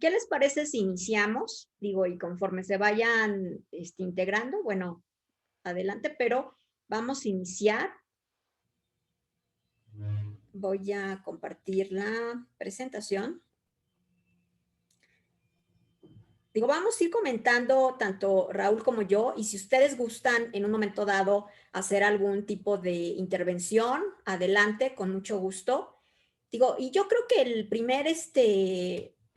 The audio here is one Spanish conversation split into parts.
¿qué les parece si iniciamos? Digo, y conforme se vayan integrando, bueno, adelante, pero vamos a iniciar. Voy a compartir la presentación. Digo, vamos a ir comentando tanto Raúl como yo, y si ustedes gustan en un momento dado hacer algún tipo de intervención, adelante, con mucho gusto. Digo, y yo creo que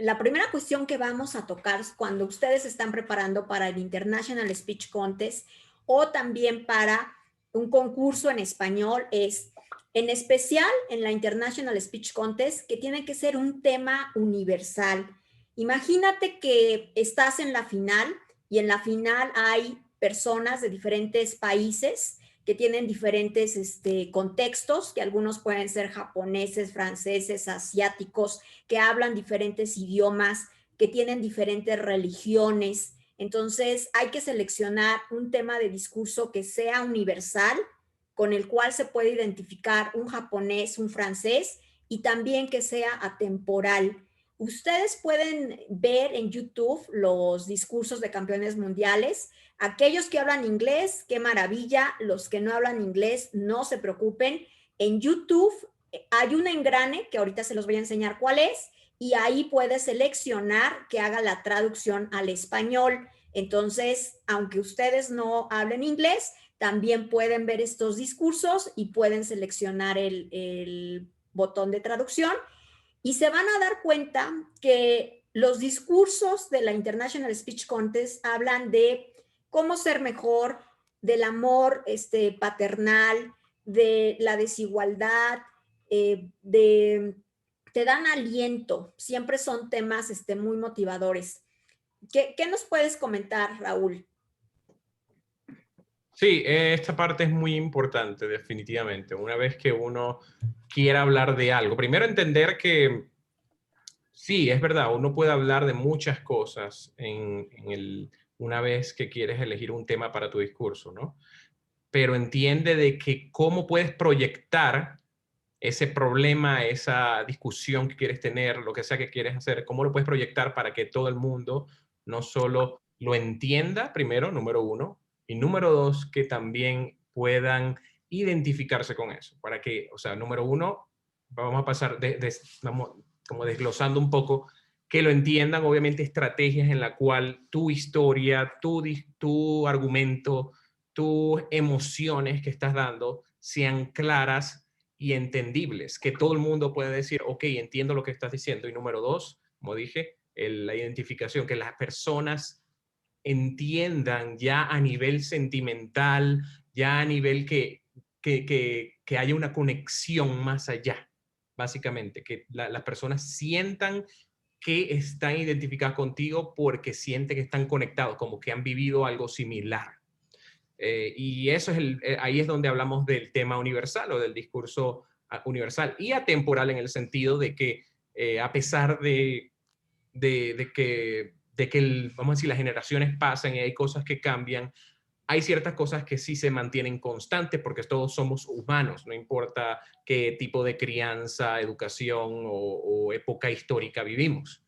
la primera cuestión que vamos a tocar cuando ustedes están preparando para el International Speech Contest o también para un concurso en español es, en especial en la International Speech Contest, que tiene que ser un tema universal. Imagínate que estás en la final y en la final hay personas de diferentes países que tienen diferentes contextos, que algunos pueden ser japoneses, franceses, asiáticos, que hablan diferentes idiomas, que tienen diferentes religiones. Entonces hay que seleccionar un tema de discurso que sea universal, con el cual se puede identificar un japonés, un francés, y también que sea atemporal. Ustedes pueden ver en YouTube los discursos de campeones mundiales. Aquellos que hablan inglés, qué maravilla. Los que no hablan inglés, no se preocupen. En YouTube hay un engrane que ahorita se los voy a enseñar cuál es, y ahí puedes seleccionar que haga la traducción al español. Entonces, aunque ustedes no hablen inglés, también pueden ver estos discursos y pueden seleccionar el botón de traducción. Y se van a dar cuenta que los discursos de la International Speech Contest hablan de cómo ser mejor, del amor paternal, de la desigualdad, te dan aliento. Siempre son temas muy motivadores. ¿Qué nos puedes comentar, Raúl? Sí, esta parte es muy importante, definitivamente. Una vez que uno quiera hablar de algo, primero entender que sí, es verdad, uno puede hablar de muchas cosas una vez que quieres elegir un tema para tu discurso, ¿no? Pero entiende de que cómo puedes proyectar ese problema, esa discusión que quieres tener, lo que sea que quieres hacer, cómo lo puedes proyectar para que todo el mundo no solo lo entienda, primero, número uno, y número dos, que también puedan identificarse con eso, para que, o sea, número uno, vamos a pasar, vamos como desglosando un poco, que lo entiendan, obviamente, estrategias en la cual tu historia, tu argumento, tus emociones que estás dando sean claras y entendibles, que todo el mundo puede decir, ok, entiendo lo que estás diciendo. Y número dos, como dije, la identificación, que las personas entiendan ya a nivel sentimental, ya a nivel que haya una conexión más allá, básicamente, que las personas sientan que están identificadas contigo porque sienten que están conectados, como que han vivido algo similar. Y eso es ahí es donde hablamos del tema universal o del discurso universal y atemporal, en el sentido de que a pesar de que vamos a decir, las generaciones pasan y hay cosas que cambian, hay ciertas cosas que sí se mantienen constantes porque todos somos humanos, no importa qué tipo de crianza, educación o época histórica vivimos.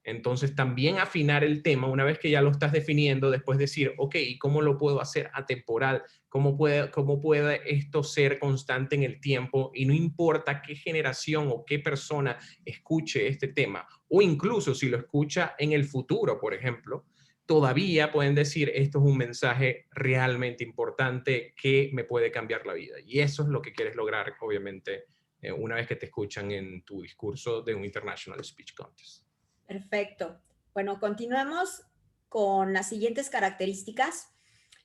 Entonces, también afinar el tema una vez que ya lo estás definiendo, después decir, ok, ¿y cómo lo puedo hacer atemporal? ¿Cómo puede esto ser constante en el tiempo? Y no importa qué generación o qué persona escuche este tema, o incluso si lo escucha en el futuro, por ejemplo, todavía pueden decir, esto es un mensaje realmente importante que me puede cambiar la vida. Y eso es lo que quieres lograr, obviamente, una vez que te escuchan en tu discurso de un International Speech Contest. Perfecto. Bueno, continuamos con las siguientes características.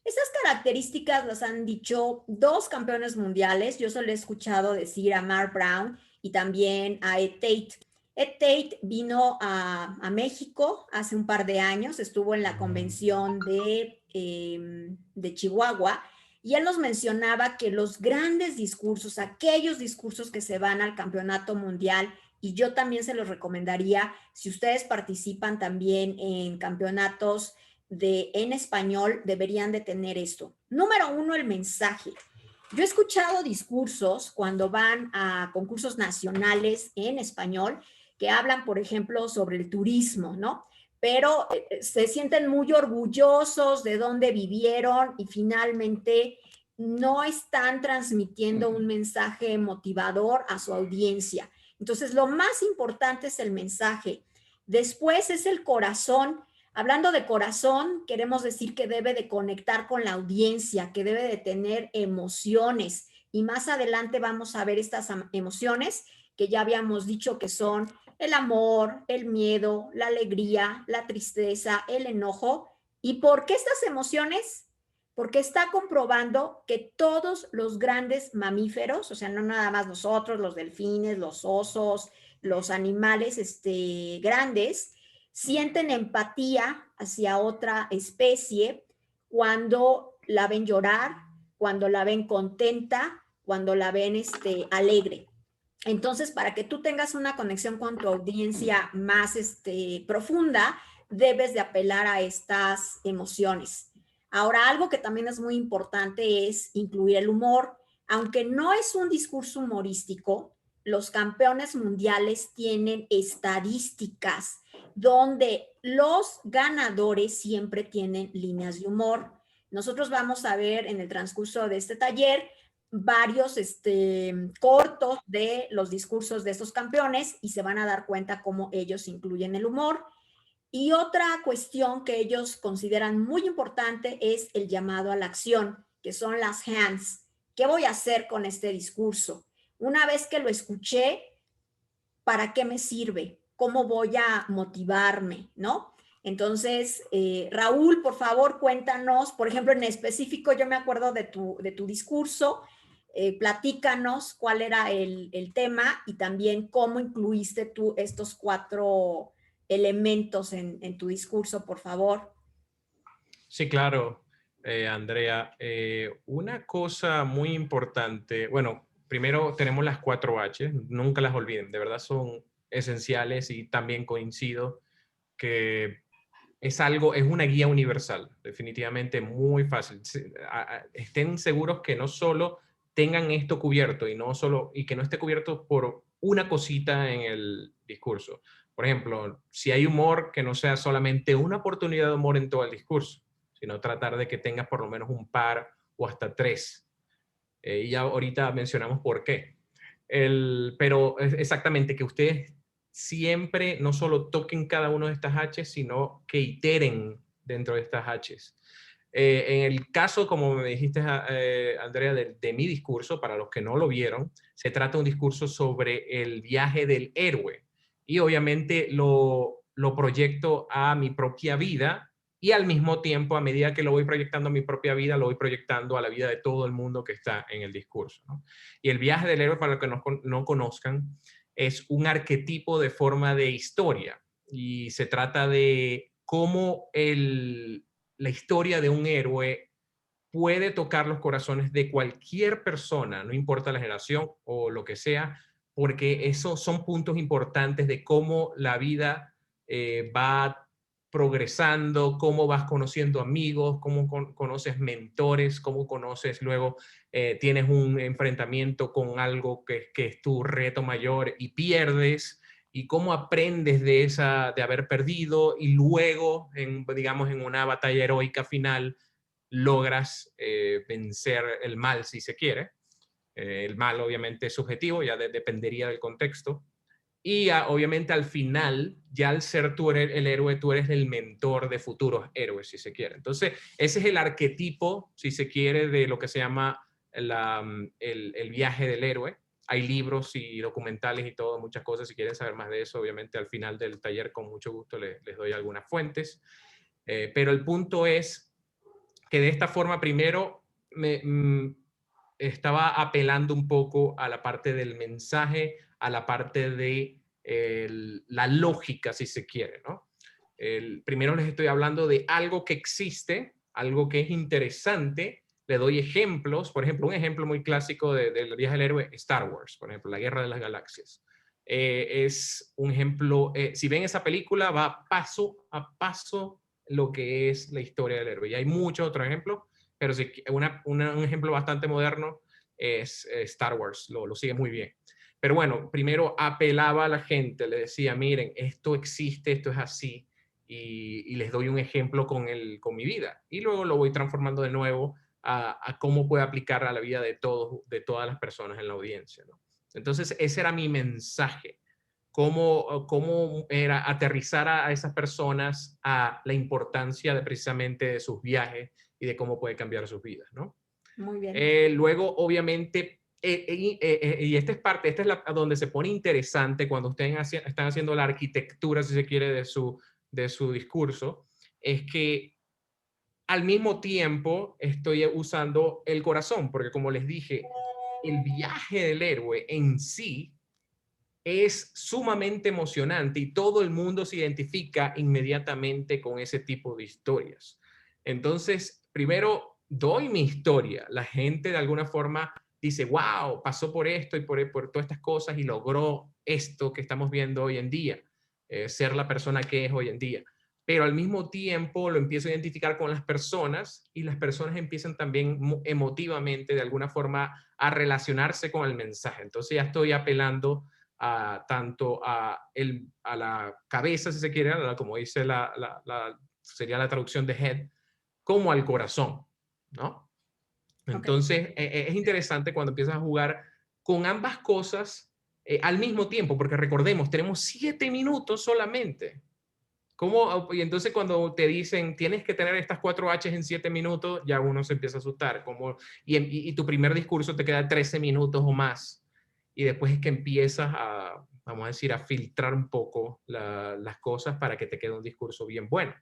Esas características las han dicho dos campeones mundiales. Yo solo he escuchado decir a Mark Brown y también a Ed Tate. Ed Tate vino a México hace un par de años, estuvo en la convención de Chihuahua, y él nos mencionaba que los grandes discursos, aquellos discursos que se van al campeonato mundial, y yo también se los recomendaría si ustedes participan también en campeonatos en español, deberían de tener esto. Número uno, el mensaje. Yo he escuchado discursos cuando van a concursos nacionales en español que hablan, por ejemplo, sobre el turismo, ¿no? Pero se sienten muy orgullosos de dónde vivieron y finalmente no están transmitiendo un mensaje motivador a su audiencia. Entonces, lo más importante es el mensaje. Después es el corazón. Hablando de corazón, queremos decir que debe de conectar con la audiencia, que debe de tener emociones. Y más adelante vamos a ver estas emociones que ya habíamos dicho que son el amor, el miedo, la alegría, la tristeza, el enojo. ¿Y por qué estas emociones? Porque está comprobando que todos los grandes mamíferos, o sea, no nada más nosotros, los delfines, los osos, los animales grandes, sienten empatía hacia otra especie cuando la ven llorar, cuando la ven contenta, cuando la ven alegre. Entonces, para que tú tengas una conexión con tu audiencia más profunda, debes de apelar a estas emociones. Ahora, algo que también es muy importante es incluir el humor. Aunque no es un discurso humorístico, los campeones mundiales tienen estadísticas donde los ganadores siempre tienen líneas de humor. Nosotros vamos a ver en el transcurso de este taller varios cortos de los discursos de estos campeones y se van a dar cuenta cómo ellos incluyen el humor. Y otra cuestión que ellos consideran muy importante es el llamado a la acción, que son las hands. ¿Qué voy a hacer con este discurso? Una vez que lo escuché, ¿para qué me sirve? ¿Cómo voy a motivarme? ¿No? Entonces, Raúl, por favor, cuéntanos, por ejemplo, en específico, yo me acuerdo de tu discurso, platícanos cuál era el tema y también cómo incluiste tú estos 4 elementos en tu discurso, por favor. Sí, claro, Andrea. Una cosa muy importante, bueno, primero tenemos las 4 H, nunca las olviden, de verdad son esenciales y también coincido que es algo, es una guía universal, definitivamente muy fácil. Estén seguros que no solo tengan esto cubierto y que no esté cubierto por una cosita en el discurso. Por ejemplo, si hay humor, que no sea solamente una oportunidad de humor en todo el discurso, sino tratar de que tengas por lo menos un par o hasta 3. Y ya ahorita mencionamos por qué. Pero exactamente, que ustedes siempre no solo toquen cada una de estas H, sino que iteren dentro de estas H. En el caso, como me dijiste, Andrea, de mi discurso, para los que no lo vieron, se trata de un discurso sobre el viaje del héroe. Y obviamente lo proyecto a mi propia vida y al mismo tiempo, a medida que lo voy proyectando a mi propia vida, lo voy proyectando a la vida de todo el mundo que está en el discurso, ¿no? Y el viaje del héroe, para los que no conozcan, es un arquetipo de forma de historia. Y se trata de cómo la historia de un héroe puede tocar los corazones de cualquier persona, no importa la generación o lo que sea, porque esos son puntos importantes de cómo la vida va progresando, cómo vas conociendo amigos, cómo conoces mentores, cómo conoces luego, tienes un enfrentamiento con algo que es tu reto mayor y pierdes, y cómo aprendes de haber perdido y luego, digamos, en una batalla heroica final, logras vencer el mal, si se quiere. El mal obviamente es subjetivo, ya dependería del contexto. Y obviamente al final, ya al ser tú el héroe, tú eres el mentor de futuros héroes, si se quiere. Entonces, ese es el arquetipo, si se quiere, de lo que se llama el viaje del héroe. Hay libros y documentales y todo, muchas cosas. Si quieren saber más de eso, obviamente al final del taller, con mucho gusto les doy algunas fuentes. Pero el punto es que de esta forma primero estaba apelando un poco a la parte del mensaje, a la parte de la lógica, si se quiere, ¿no? Primero les estoy hablando de algo que existe, algo que es interesante. Le doy ejemplos, por ejemplo, un ejemplo muy clásico del viaje del héroe, Star Wars, por ejemplo, la Guerra de las Galaxias. Es un ejemplo, si ven esa película, va paso a paso lo que es la historia del héroe. Y hay muchos otros ejemplos, pero sí, un ejemplo bastante moderno es Star Wars, lo sigue muy bien. Pero bueno, primero apelaba a la gente, le decía, miren, esto existe, esto es así, y les doy un ejemplo con mi vida. Y luego lo voy transformando de nuevo a cómo puede aplicar a la vida de todas las personas en la audiencia, ¿no? Entonces, ese era mi mensaje. Cómo era aterrizar a esas personas a la importancia precisamente de sus viajes y de cómo puede cambiar sus vidas, ¿no? Muy bien. Luego, obviamente, y esta es donde se pone interesante cuando ustedes están haciendo la arquitectura, si se quiere, de su discurso, es que al mismo tiempo estoy usando el corazón, porque como les dije, el viaje del héroe en sí es sumamente emocionante y todo el mundo se identifica inmediatamente con ese tipo de historias. Entonces, primero doy mi historia. La gente de alguna forma dice, wow, pasó por esto y por todas estas cosas y logró esto que estamos viendo hoy en día, ser la persona que es hoy en día. Pero al mismo tiempo lo empiezo a identificar con las personas y las personas empiezan también emotivamente de alguna forma a relacionarse con el mensaje. Entonces ya estoy apelando tanto a la cabeza, si se quiere, como dice sería la traducción de head, como al corazón, ¿no? Entonces, es interesante cuando empiezas a jugar con ambas cosas al mismo tiempo, porque recordemos, tenemos 7 minutos solamente. Y entonces cuando te dicen, tienes que tener estas 4 H's en 7 minutos, ya uno se empieza a asustar. Y tu primer discurso te queda 13 minutos o más. Y después es que empiezas vamos a decir, a filtrar un poco las cosas para que te quede un discurso bien bueno.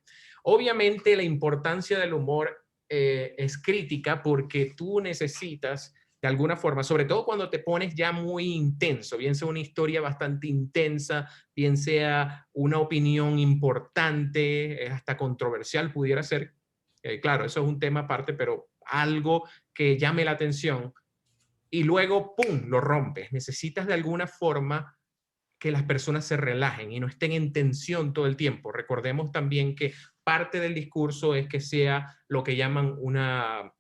Obviamente la importancia del humor es crítica porque tú necesitas de alguna forma, sobre todo cuando te pones ya muy intenso, bien sea una historia bastante intensa, bien sea una opinión importante, hasta controversial pudiera ser. Claro, eso es un tema aparte, pero algo que llame la atención y luego, ¡pum!, lo rompes. Necesitas de alguna forma que las personas se relajen y no estén en tensión todo el tiempo. Recordemos también que parte del discurso es que sea lo que llaman una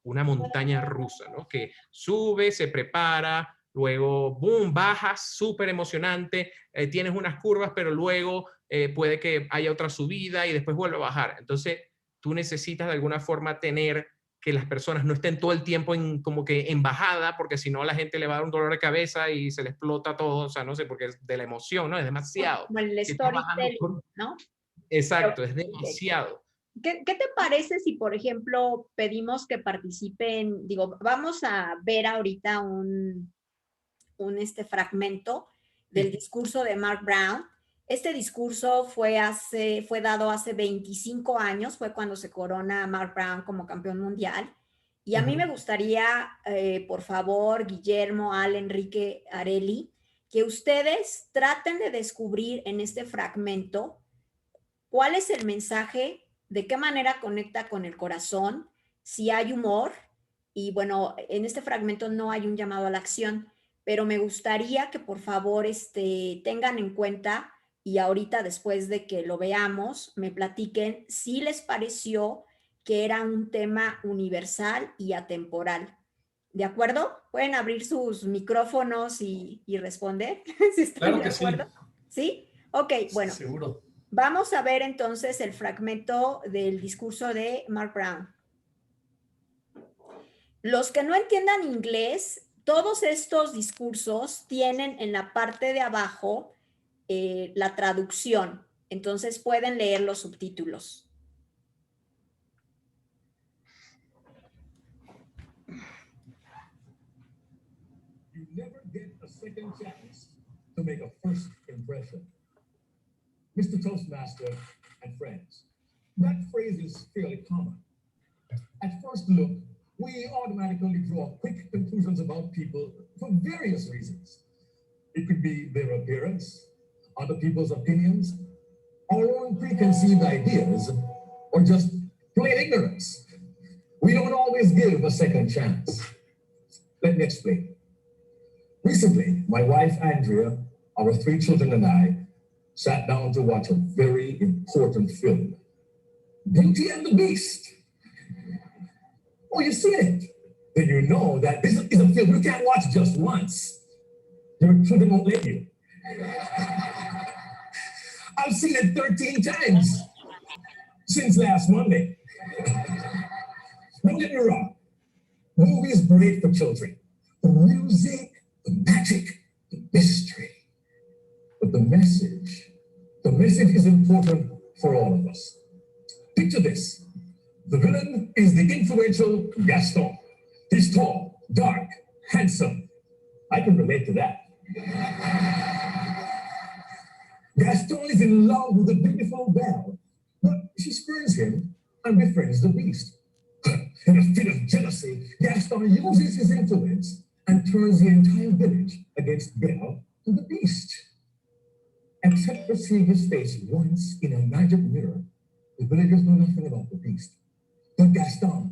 montaña rusa, ¿no? Que sube, se prepara, luego, boom, bajas, súper emocionante, tienes unas curvas, pero luego puede que haya otra subida y después vuelve a bajar. Entonces, tú necesitas de alguna forma tener que las personas no estén todo el tiempo como que en bajada, porque si no la gente le va a dar un dolor de cabeza y se le explota todo, o sea, no sé, porque es de la emoción, ¿no? Es demasiado. Como el Si está bajando storytelling, ¿no? Exacto, Pero, es demasiado. ¿qué te parece si, por ejemplo, pedimos que participen? Digo, vamos a ver ahorita un fragmento del discurso de Mark Brown. Este discurso fue dado hace 25 años, fue cuando se corona Mark Brown como campeón mundial. Y a mí me gustaría, por favor, Guillermo, Al, Enrique, Areli, que ustedes traten de descubrir en este fragmento cuál es el mensaje, de qué manera conecta con el corazón, si hay humor. Y bueno, en este fragmento no hay un llamado a la acción, pero me gustaría que por favor tengan en cuenta y ahorita después de que lo veamos, me platiquen si les pareció que era un tema universal y atemporal. ¿De acuerdo? Pueden abrir sus micrófonos y responder si están Claro de que acuerdo. sí. ¿Sí? Ok, bueno. Seguro. Vamos a ver entonces el fragmento del discurso de Mark Brown. Los que no entiendan inglés, todos estos discursos tienen en la parte de abajo la traducción. Entonces pueden leer los subtítulos. You never get a second chance to make a first impression. Mr. Toastmaster and friends, that phrase is fairly common. At first look, we automatically draw quick conclusions about people for various reasons. It could be their appearance, other people's opinions, our own preconceived ideas, or just plain ignorance. We don't always give a second chance. Let me explain. Recently, my wife Andrea, our 3 children, and I sat down to watch a very important film, Beauty and the Beast. Oh, you've seen it? then you know that this is a film you can't watch just once. Your children won't let you. I've seen it 13 times since last Monday. Don't get me wrong. Movie is great for children. The music, the magic, the mystery. But the message is important for all of us. Picture this. The villain is the influential Gaston. He's tall, dark, handsome. I can relate to that. Gaston is in love with the beautiful Belle, but she spurns him and befriends the beast. In a fit of jealousy, Gaston uses his influence and turns the entire village against Belle and the beast. Except for seeing his face once in a magic mirror, the villagers know nothing about the beast. But Gaston,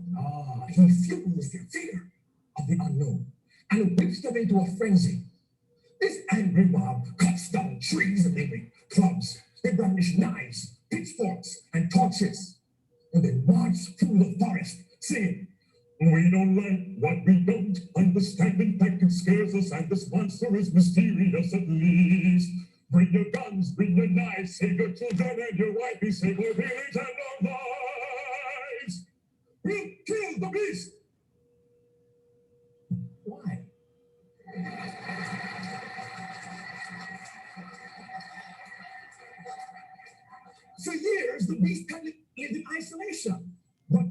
he fuels their fear of the unknown and whips them into a frenzy. This angry mob cuts down trees and they make clubs. They brandish knives, pitchforks, and torches. And they march through the forest, singing, "We don't like what we don't understand. In fact, it scares us, and this monster is mysterious at least. Bring your guns, bring your knives, save your children and your wife, save our village and our lives. We'll kill the beast." Why? For years, the beast had lived in isolation, but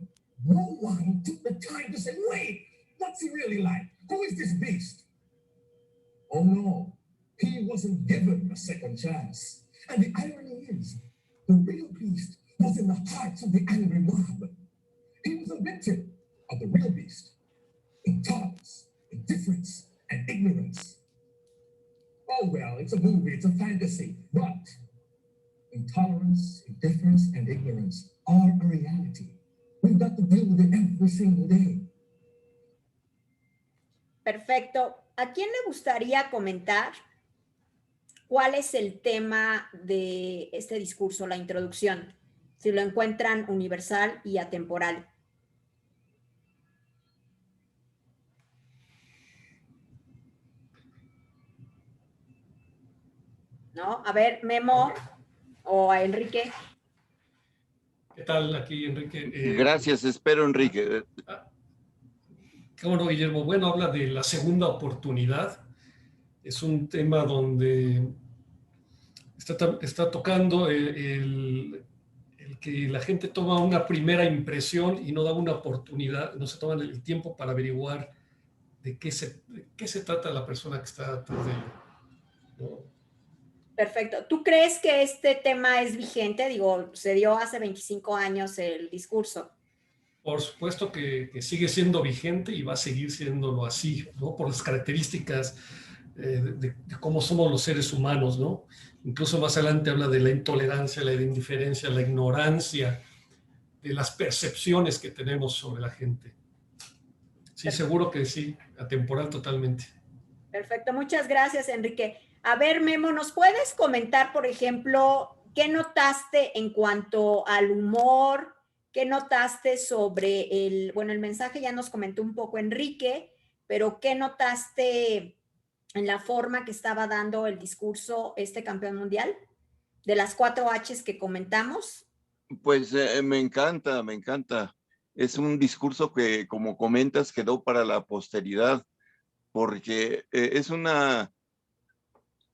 no one took the time to say, wait, what's he really like? Who is this beast? Oh no, he wasn't given a second chance. And the irony is, the real beast was in the hearts of the angry mob. He was a victim of the real beast. Intolerance, indifference, and ignorance. Oh well, it's a movie, it's a fantasy, but intolerance, indifference, and ignorance are a reality. We've got to deal with it every single day. Perfecto. ¿A quién le gustaría comentar cuál es el tema de este discurso, la introducción? Si lo encuentran universal y atemporal. ¿No? A ver, Memo o a Enrique. ¿Qué tal aquí, Enrique? Gracias, espero, Enrique. Qué bueno, Guillermo. Bueno, habla de la segunda oportunidad. Es un tema donde está tocando el que la gente toma una primera impresión y no da una oportunidad, no se toman el tiempo para averiguar de qué se trata la persona que está atrás de ello, ¿no? Perfecto. ¿Tú crees que este tema es vigente? Digo, se dio hace 25 años el discurso. Por supuesto que sigue siendo vigente y va a seguir siéndolo así, ¿no? Por las características de cómo somos los seres humanos, ¿no? Incluso más adelante habla de la intolerancia, la indiferencia, la ignorancia, de las percepciones que tenemos sobre la gente. Sí, seguro que sí, atemporal totalmente. Perfecto, muchas gracias, Enrique. A ver, Memo, ¿nos puedes comentar, por ejemplo, qué notaste en cuanto al humor? ¿Qué notaste sobre el mensaje ya nos comentó un poco Enrique, pero qué notaste en la forma que estaba dando el discurso este campeón mundial? De las 4 H's que comentamos. Pues me encanta, me encanta. Es un discurso que, como comentas, quedó para la posteridad, porque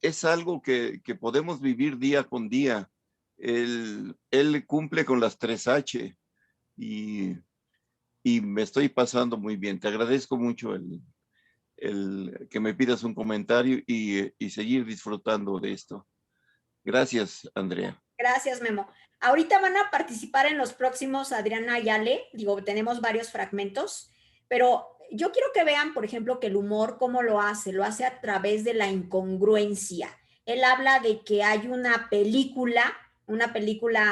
es algo que podemos vivir día con día. Él cumple con las 3H y me estoy pasando muy bien. Te agradezco mucho el que me pidas un comentario y seguir disfrutando de esto. Gracias, Andrea. Gracias, Memo. Ahorita van a participar en los próximos Adriana y Ale. Digo, tenemos varios fragmentos, pero yo quiero que vean, por ejemplo, que el humor, ¿cómo lo hace? Lo hace a través de la incongruencia. Él habla de que hay una película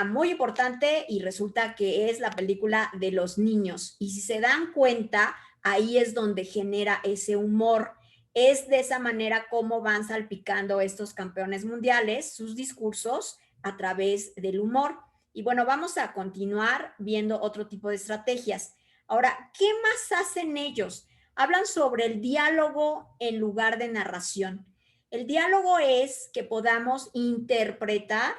muy importante y resulta que es la película de los niños. Y si se dan cuenta, ahí es donde genera ese humor. Es de esa manera como van salpicando estos campeones mundiales sus discursos a través del humor. Y bueno, vamos a continuar viendo otro tipo de estrategias. Ahora, ¿qué más hacen ellos? hablan sobre el diálogo en lugar de narración. El diálogo es que podamos interpretar,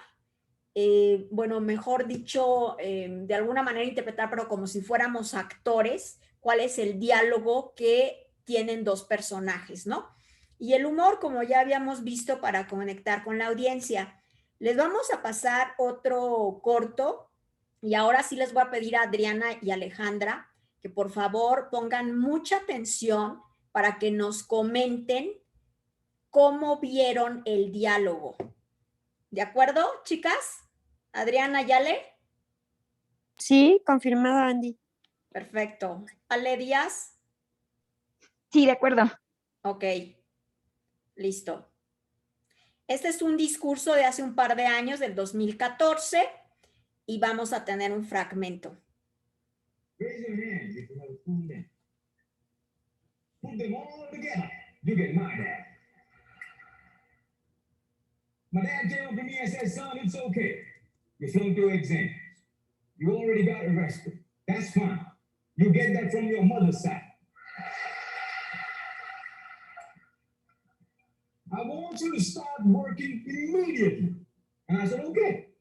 bueno, mejor dicho, de alguna manera interpretar, pero como si fuéramos actores, cuál es el diálogo que tienen dos personajes, ¿no? Y el humor, como ya habíamos visto, para conectar con la audiencia. Les vamos a pasar otro corto y ahora sí les voy a pedir a Adriana y Alejandra que por favor pongan mucha atención para que nos comenten cómo vieron el diálogo. ¿De acuerdo, chicas? Adriana, ¿Yale? Sí, confirmado, Andy. Perfecto. Ale Díaz. Sí, de acuerdo. Ok, listo. Este es un discurso de hace un par de años, del 2014, y vamos a tener un fragmento. Raise your hands if you have a cool dad. Put them all together. You get my dad. My dad came up to me and said, son, it's okay. You flunked your exams. You already got arrested. That's fine. You get that from your mother's side. I want you to start working immediately. And I said, okay.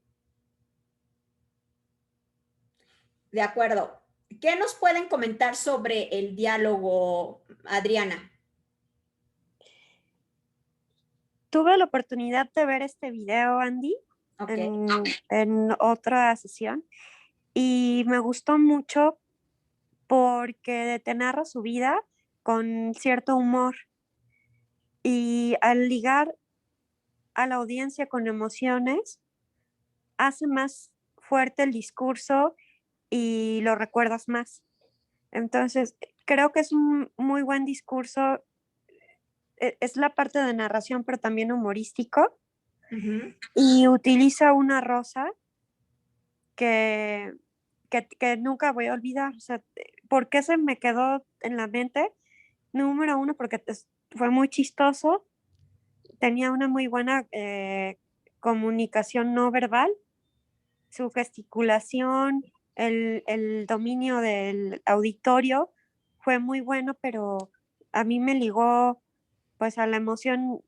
De acuerdo. ¿Qué nos pueden comentar sobre el diálogo, Adriana? Tuve la oportunidad de ver este video, Andy, Okay. en otra sesión, y me gustó mucho porque te narra su vida con cierto humor, y al ligar a la audiencia con emociones, hace más fuerte el discurso y lo recuerdas más. Entonces, creo que es un muy buen discurso. Es la parte de narración, pero también humorístico. Uh-huh. Y utiliza una rosa que nunca voy a olvidar. O sea, ¿por qué se me quedó en la mente? Número uno, porque fue muy chistoso. Tenía una muy buena comunicación no verbal. Su gesticulación, el dominio del auditorio fue muy bueno, pero a mí me ligó pues a la emoción.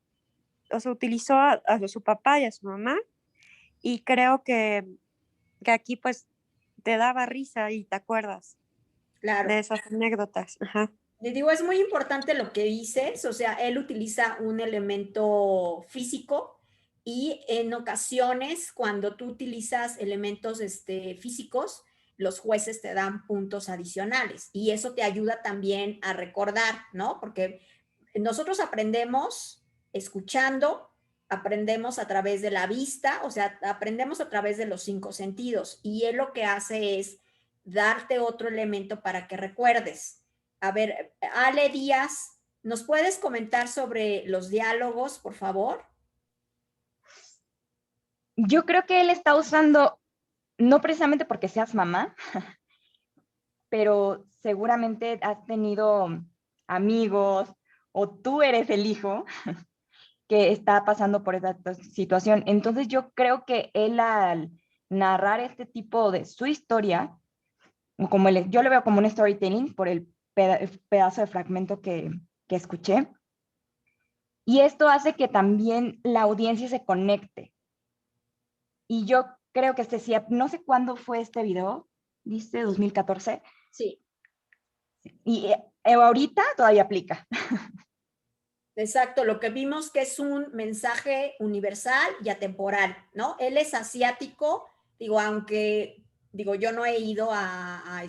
O sea, utilizó a su papá y a su mamá, y creo que aquí pues te daba risa y te acuerdas Claro. de esas anécdotas. Ajá. Le digo, es muy importante lo que dices, o sea, él utiliza un elemento físico y en ocasiones cuando tú utilizas elementos físicos, los jueces te dan puntos adicionales y eso te ayuda también a recordar, ¿no? Porque nosotros aprendemos escuchando, aprendemos a través de la vista, o sea, aprendemos a través de los 5 sentidos y él lo que hace es darte otro elemento para que recuerdes. A ver, Ale Díaz, ¿nos puedes comentar sobre los diálogos, por favor? Yo creo que él está usando, no precisamente porque seas mamá, pero seguramente has tenido amigos o tú eres el hijo que está pasando por esta situación. Entonces yo creo que él al narrar este tipo de su historia, como yo lo veo como un storytelling por el pedazo de fragmento que escuché, y esto hace que también la audiencia se conecte. Y yo creo que no sé cuándo fue este video, dice 2014. Sí. Y ahorita todavía aplica. Exacto, lo que vimos que es un mensaje universal y atemporal, ¿no? Él es asiático, digo, aunque, digo, yo no he ido a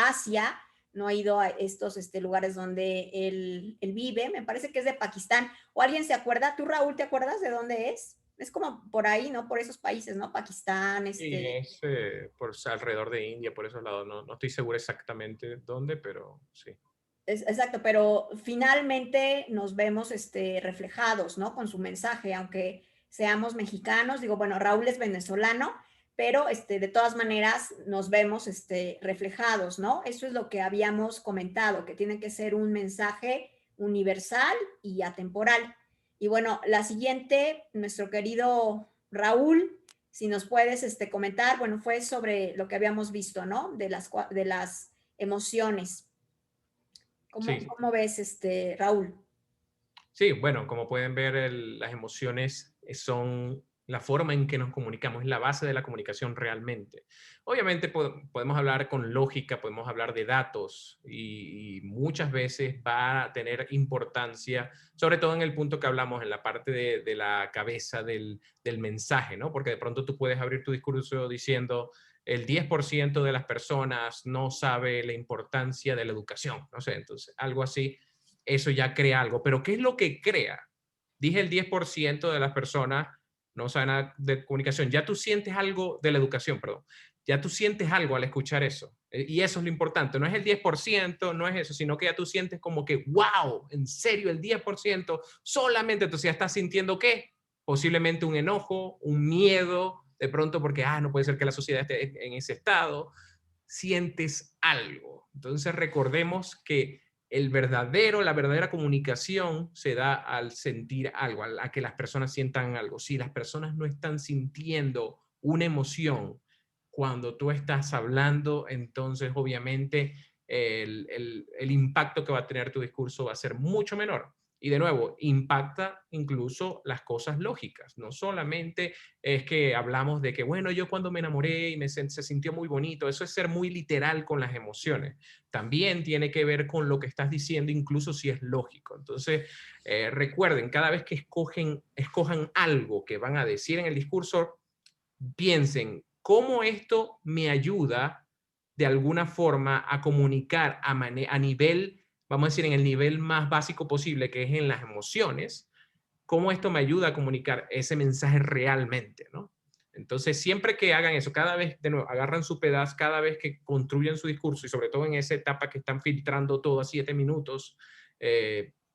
Asia, no he ido a estos lugares donde él vive, me parece que es de Pakistán. ¿O alguien se acuerda? ¿Tú, Raúl, te acuerdas de dónde es? Es como por ahí, ¿no? Por esos países, ¿no? Pakistán, Sí, es por alrededor de India, por esos lados. No estoy seguro exactamente dónde, pero sí. Exacto, pero finalmente nos vemos reflejados, ¿no? Con su mensaje, aunque seamos mexicanos, digo, bueno, Raúl es venezolano, pero de todas maneras nos vemos reflejados, ¿no? Eso es lo que habíamos comentado, que tiene que ser un mensaje universal y atemporal. Y bueno, la siguiente, nuestro querido Raúl, si nos puedes comentar, bueno, fue sobre lo que habíamos visto, ¿no? De las emociones. Sí. ¿Cómo ves, Raúl? Sí, bueno, como pueden ver, las emociones son la forma en que nos comunicamos, es la base de la comunicación realmente. Obviamente podemos hablar con lógica, podemos hablar de datos y muchas veces va a tener importancia, sobre todo en el punto que hablamos, en la parte de la cabeza del mensaje, ¿no? Porque de pronto tú puedes abrir tu discurso diciendo el 10% de las personas no sabe la importancia de la educación, no sé, entonces algo así. Eso ya crea algo. Pero ¿qué es lo que crea? Dije el 10% de las personas no saben nada de comunicación. Ya tú sientes algo de la educación, perdón. Ya tú sientes algo al escuchar eso. Y eso es lo importante. No es el 10%, no es eso, sino que ya tú sientes como que, wow, en serio, el 10%, solamente entonces ya estás sintiendo ¿qué? Posiblemente un enojo, un miedo, de pronto porque, no puede ser que la sociedad esté en ese estado. Sientes algo. Entonces recordemos que la verdadera comunicación se da al sentir algo, a que las personas sientan algo. Si las personas no están sintiendo una emoción cuando tú estás hablando, entonces obviamente el impacto que va a tener tu discurso va a ser mucho menor. Y de nuevo, impacta incluso las cosas lógicas. No solamente es que hablamos de que, bueno, yo cuando me enamoré y se sintió muy bonito, eso es ser muy literal con las emociones. También tiene que ver con lo que estás diciendo, incluso si es lógico. Entonces, recuerden, cada vez que escojan algo que van a decir en el discurso, piensen, ¿cómo esto me ayuda de alguna forma a comunicar a nivel, vamos a decir, en el nivel más básico posible, que es en las emociones? ¿Cómo esto me ayuda a comunicar ese mensaje realmente, ¿no? Entonces, siempre que hagan eso, cada vez, de nuevo, agarran su pedazo, cada vez que construyen su discurso, y sobre todo en esa etapa que están filtrando todo a 7 minutos,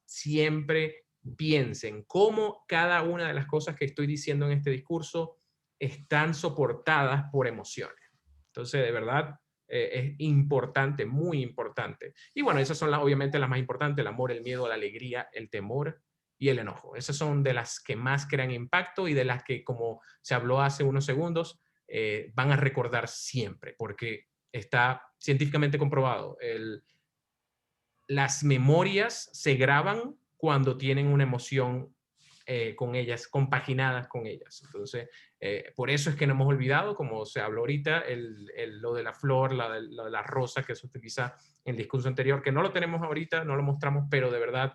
siempre piensen cómo cada una de las cosas que estoy diciendo en este discurso están soportadas por emociones. Entonces, de verdad, es importante, muy importante. Y bueno, esas son obviamente las más importantes: el amor, el miedo, la alegría, el temor y el enojo. Esas son de las que más crean impacto y de las que, como se habló hace unos segundos, van a recordar siempre, porque está científicamente comprobado. Las memorias se graban cuando tienen una emoción con ellas, compaginadas con ellas. Entonces, por eso es que no hemos olvidado, como se habló ahorita, lo de la flor, lo de la rosa que se utiliza en el discurso anterior, que no lo tenemos ahorita, no lo mostramos, pero de verdad,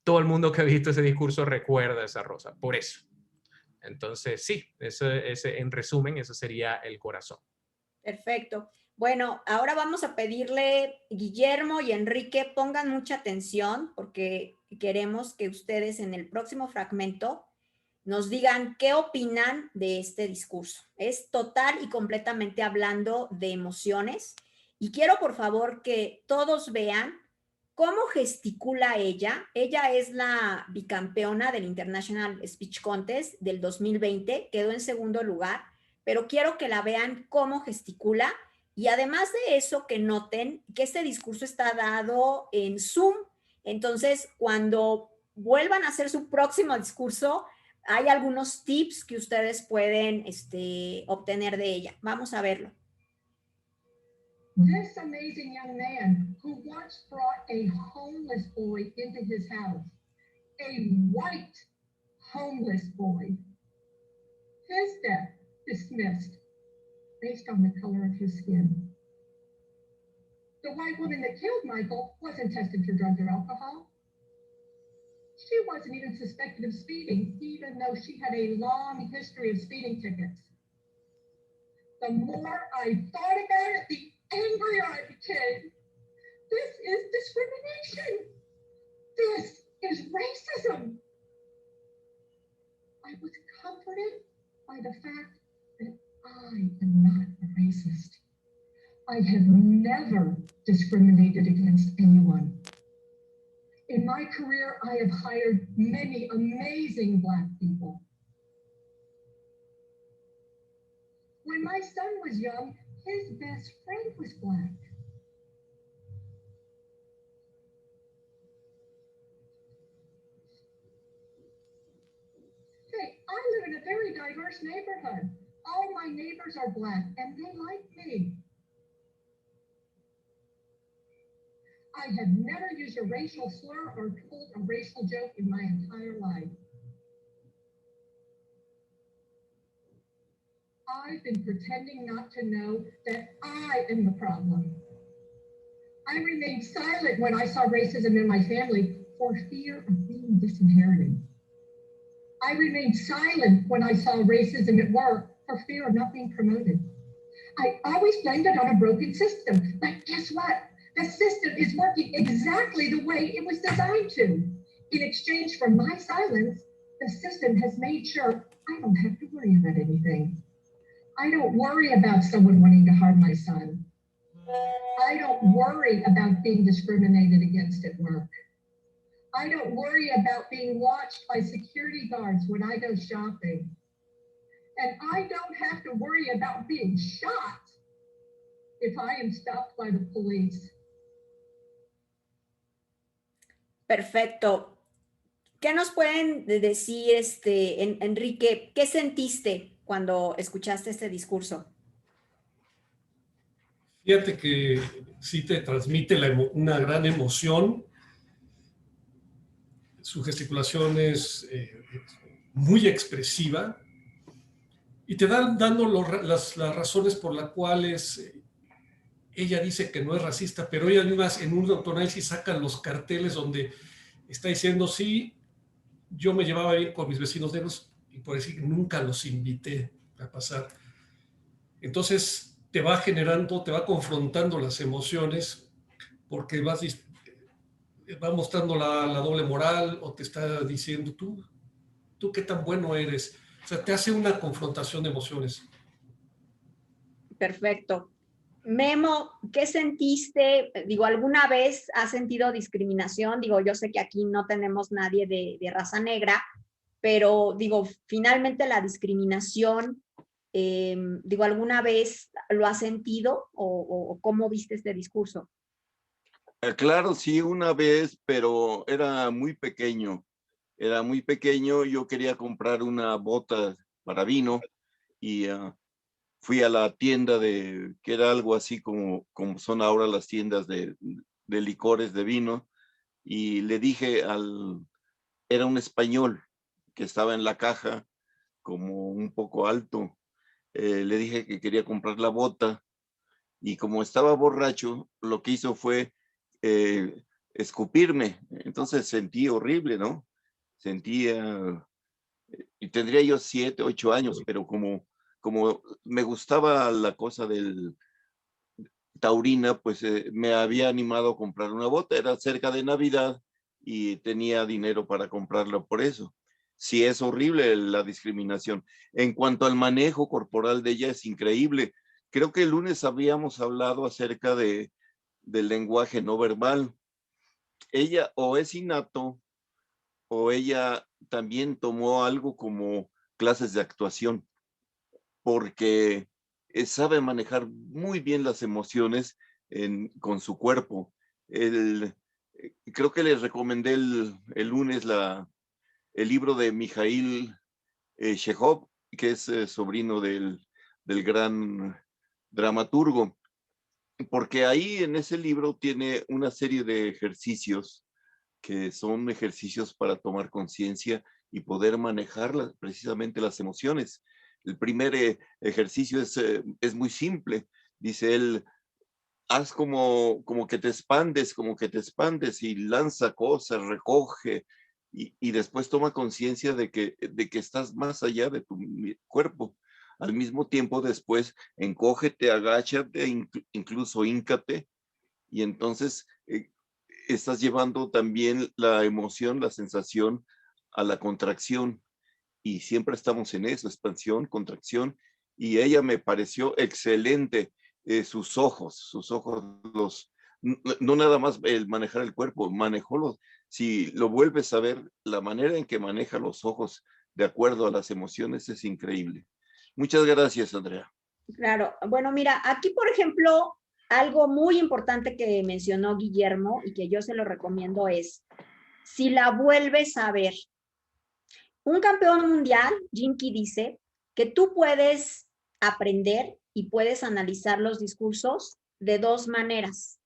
todo el mundo que ha visto ese discurso recuerda esa rosa, por eso. Entonces, sí, en resumen, eso sería el corazón. Perfecto. Bueno, ahora vamos a pedirle, Guillermo y Enrique, pongan mucha atención porque queremos que ustedes en el próximo fragmento nos digan qué opinan de este discurso. Es total y completamente hablando de emociones. Y quiero, por favor, que todos vean cómo gesticula ella. Ella es la bicampeona del International Speech Contest del 2020, quedó en segundo lugar, pero quiero que la vean cómo gesticula. Y además de eso, que noten que este discurso está dado en Zoom. Entonces, cuando vuelvan a hacer su próximo discurso, hay algunos tips que ustedes pueden obtener de ella. Vamos a verlo. This amazing young man who once brought a homeless boy into his house, a white homeless boy, his death dismissed based on the color of his skin. The white woman that killed Michael wasn't tested for drugs or alcohol. She wasn't even suspected of speeding, even though she had a long history of speeding tickets. The more I thought about it, the angrier I became. This is discrimination. This is racism. I was comforted by the fact that I am not a racist. I have never discriminated against anyone. In my career, I have hired many amazing Black people. When my son was young, his best friend was Black. Hey, I live in a very diverse neighborhood. All my neighbors are Black, and they like me. I have never used a racial slur or told a racial joke in my entire life. I've been pretending not to know that I am the problem. I remained silent when I saw racism in my family for fear of being disinherited. I remained silent when I saw racism at work for fear of not being promoted. I always blamed it on a broken system, but guess what? The system is working exactly the way it was designed to. In exchange for my silence, the system has made sure I don't have to worry about anything. I don't worry about someone wanting to harm my son. I don't worry about being discriminated against at work. I don't worry about being watched by security guards when I go shopping. And I don't have to worry about being shot if I am stopped by the police. Perfecto. ¿Qué nos pueden decir, Enrique? ¿Qué sentiste cuando escuchaste este discurso? Fíjate que sí te transmite una gran emoción. Su gesticulación es muy expresiva y te dan dando las razones por las cuales ella dice que no es racista, pero ella misma en un autoanálisis saca los carteles donde está diciendo, sí, yo me llevaba bien con mis vecinos negros y por decir nunca los invité a pasar. Entonces te va generando, te va confrontando las emociones porque va mostrando la doble moral o te está diciendo tú qué tan bueno eres. O sea, te hace una confrontación de emociones. Perfecto. Memo, ¿qué sentiste? Digo, ¿alguna vez has sentido discriminación? Digo, yo sé que aquí no tenemos nadie de raza negra, pero digo, finalmente la discriminación, digo, ¿alguna vez lo has sentido o cómo viste este discurso? Claro, sí, una vez, pero era muy pequeño. Era muy pequeño, yo quería comprar una bota para vino y fui a la tienda que era algo así como son ahora las tiendas de licores de vino, y le dije era un español que estaba en la caja, como un poco alto. Le dije que quería comprar la bota y como estaba borracho, lo que hizo fue escupirme. Entonces sentí horrible, ¿no? Sentía, y tendría yo 7, 8 años, pero como me gustaba la cosa del taurina, pues me había animado a comprar una bota. Era cerca de Navidad y tenía dinero para comprarla por eso. Sí, es horrible la discriminación. En cuanto al manejo corporal de ella, es increíble. Creo que el lunes habíamos hablado acerca del lenguaje no verbal. Ella o es innato o ella también tomó algo como clases de actuación, porque sabe manejar muy bien las emociones con su cuerpo. Creo que les recomendé el lunes el libro de Mikhail Chekhov, que es sobrino del gran dramaturgo, porque ahí en ese libro tiene una serie de ejercicios que son ejercicios para tomar conciencia y poder manejar precisamente las emociones. El primer ejercicio es muy simple. Dice él, haz como que te expandes, y lanza cosas, recoge, y después toma conciencia de que estás más allá de tu cuerpo. Al mismo tiempo, después, encógete, agáchate, incluso híncate, y entonces estás llevando también la emoción, la sensación a la contracción, y siempre estamos en eso, expansión, contracción, y ella me pareció excelente. Sus ojos, no nada más el manejar el cuerpo, si lo vuelves a ver, la manera en que maneja los ojos de acuerdo a las emociones es increíble. Muchas gracias, Andrea. Claro, bueno, mira, aquí por ejemplo, algo muy importante que mencionó Guillermo y que yo se lo recomiendo es, si la vuelves a ver, un campeón mundial, Jim Key, dice que tú puedes aprender y puedes analizar los discursos de dos maneras.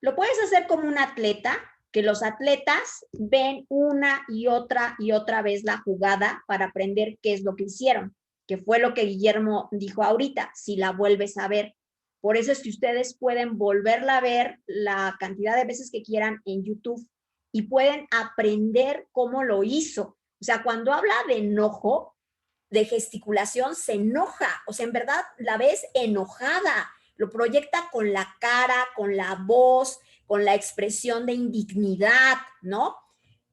Lo puedes hacer como un atleta, que los atletas ven una y otra vez la jugada para aprender qué es lo que hicieron, que fue lo que Guillermo dijo ahorita, si la vuelves a ver. Por eso es que ustedes pueden volverla a ver la cantidad de veces que quieran en YouTube y pueden aprender cómo lo hizo. O sea, cuando habla de enojo, de gesticulación, se enoja. O sea, en verdad la ves enojada. Lo proyecta con la cara, con la voz, con la expresión de indignidad, ¿no?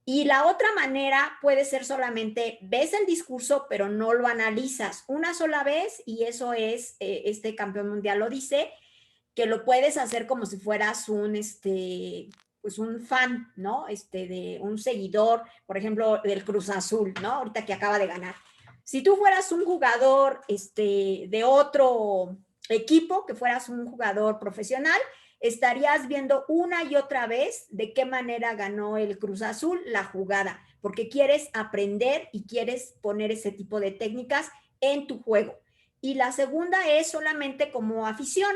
Y la otra manera puede ser solamente ves el discurso, pero no lo analizas una sola vez, y eso es, este campeón mundial lo dice, que lo puedes hacer como si fueras pues un fan, ¿no? De un seguidor, por ejemplo, del Cruz Azul, ¿no? Ahorita que acaba de ganar. Si tú fueras un jugador de otro equipo, que fueras un jugador profesional, estarías viendo una y otra vez de qué manera ganó el Cruz Azul la jugada, porque quieres aprender y quieres poner ese tipo de técnicas en tu juego. Y la segunda es solamente como afición.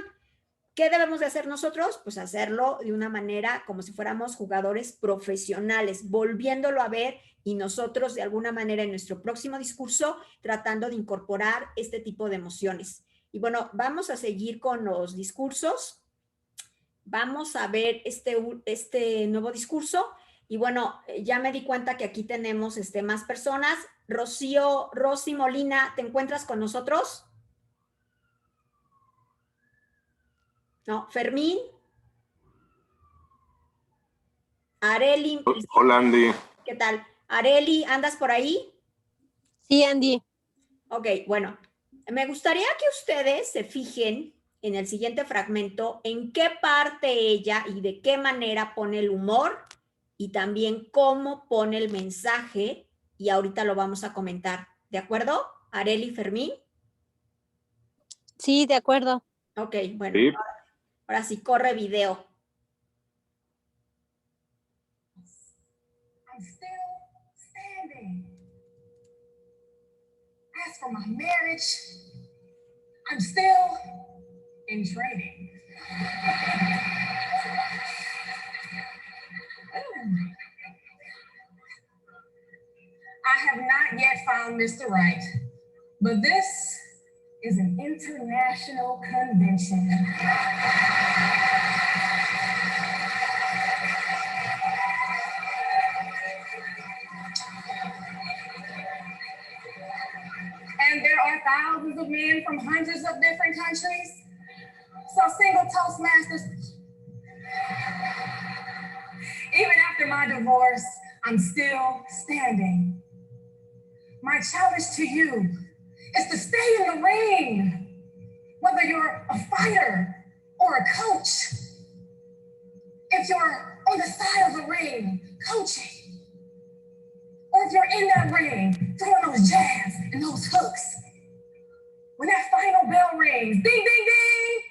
¿Qué debemos de hacer nosotros? Pues hacerlo de una manera como si fuéramos jugadores profesionales, volviéndolo a ver, y nosotros de alguna manera en nuestro próximo discurso tratando de incorporar este tipo de emociones. Y bueno, vamos a seguir con los discursos. Vamos a ver este nuevo discurso. Y bueno, ya me di cuenta que aquí tenemos más personas. Rosy Molina, ¿te encuentras con nosotros? No, Fermín. Areli. Hola, Andy. ¿Qué tal? Areli, ¿andas por ahí? Sí, Andy. Ok, bueno, me gustaría que ustedes se fijen en el siguiente fragmento en qué parte ella y de qué manera pone el humor y también cómo pone el mensaje, y ahorita lo vamos a comentar. ¿De acuerdo? Areli, Fermín. Sí, de acuerdo. Ok, bueno, Sí. ahora sí, corre video. I'm still standing. As for my marriage, I'm still in training. I have not yet found Mr. Right, but this is an international convention. And there are thousands of men from hundreds of different countries. So single Toastmasters, even after my divorce, I'm still standing. My challenge to you is to stay in the ring, whether you're a fighter or a coach. If you're on the side of the ring coaching, or if you're in that ring throwing those jabs and those hooks, when that final bell rings, ding, ding, ding,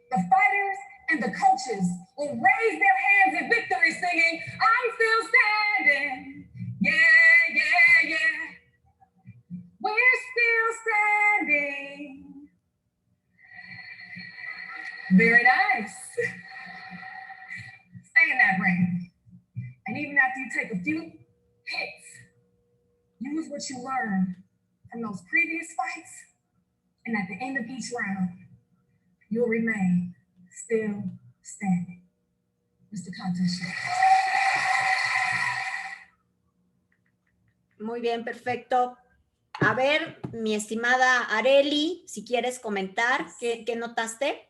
the fighters and the coaches will raise their hands in victory singing, I'm still standing. Yeah, yeah, yeah. We're still standing. Very nice. Stay in that ring. And even after you take a few hits, use what you learned from those previous fights, and at the end of each round, you'll remain still standing. Mr. Contest. Muy bien, perfecto. A ver, mi estimada Areli, si quieres comentar, ¿qué notaste?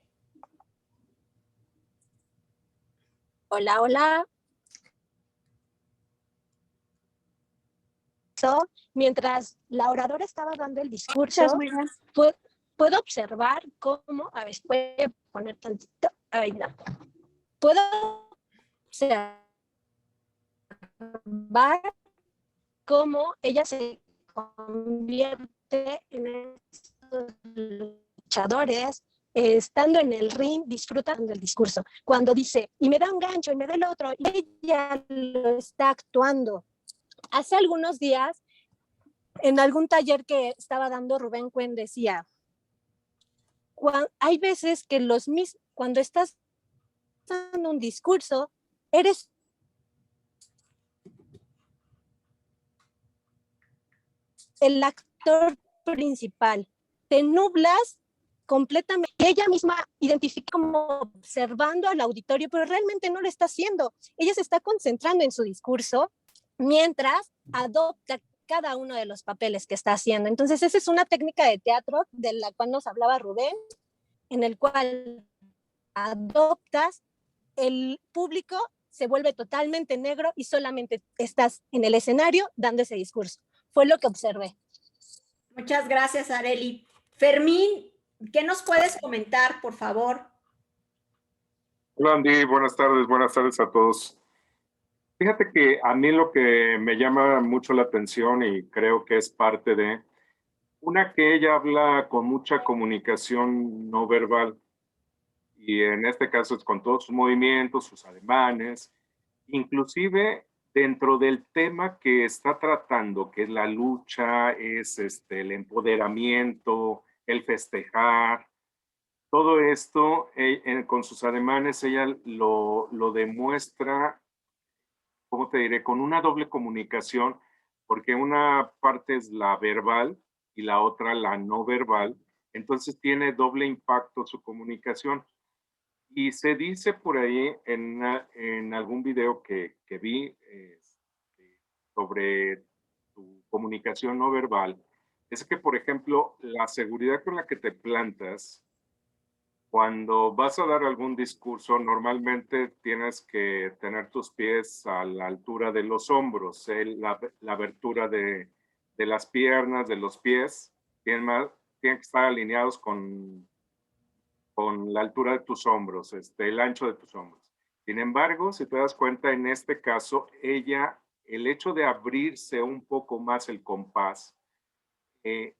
Hola, hola. Mientras la oradora estaba dando el discurso, puedo observar cómo, a ver, puede poner tantito, ay, no. Puedo observar cómo ella se convierte en estos luchadores, estando en el ring, disfrutando del discurso. Cuando dice, y me da un gancho, y me da el otro, y ella lo está actuando. Hace algunos días, en algún taller que estaba dando Rubén Cuen, decía, hay veces que cuando estás dando un discurso, eres el actor principal. Te nublas completamente. Ella misma identifica como observando al auditorio, pero realmente no lo está haciendo. Ella se está concentrando en su discurso mientras adopta cada uno de los papeles que está haciendo. Entonces, esa es una técnica de teatro de la cual nos hablaba Rubén, en el cual adoptas, el público se vuelve totalmente negro y solamente estás en el escenario dando ese discurso. Fue lo que observé. Muchas gracias, Arely. Fermín, ¿qué nos puedes comentar, por favor? Hola, Andy, buenas tardes a todos. Fíjate que a mí lo que me llama mucho la atención y creo que es parte de, una que ella habla con mucha comunicación no verbal, y en este caso es con todos sus movimientos, sus ademanes, inclusive dentro del tema que está tratando, que es la lucha, es el empoderamiento, el festejar, todo esto con sus ademanes ella lo demuestra, ¿cómo te diré? Con una doble comunicación, porque una parte es la verbal y la otra la no verbal, entonces tiene doble impacto su comunicación. Y se dice por ahí en algún video que vi sobre tu comunicación no verbal, es que, por ejemplo, la seguridad con la que te plantas, cuando vas a dar algún discurso, normalmente tienes que tener tus pies a la altura de los hombros, la abertura de las piernas, de los pies, tienen que estar alineados con la altura de tus hombros, el ancho de tus hombros. Sin embargo, si te das cuenta, en este caso, el hecho de abrirse un poco más el compás,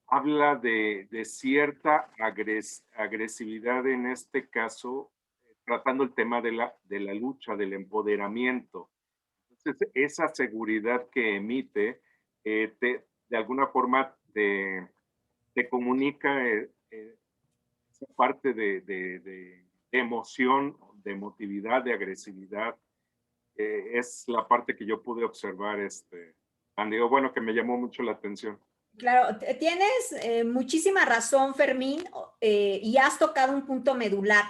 habla de cierta agresividad en este caso, tratando el tema de la lucha, del empoderamiento. Entonces, esa seguridad que emite, de alguna forma te comunica esa parte de emoción, de emotividad, de agresividad. Es la parte que yo pude observar, Andy, bueno, que me llamó mucho la atención. Claro, tienes muchísima razón, Fermín, y has tocado un punto medular.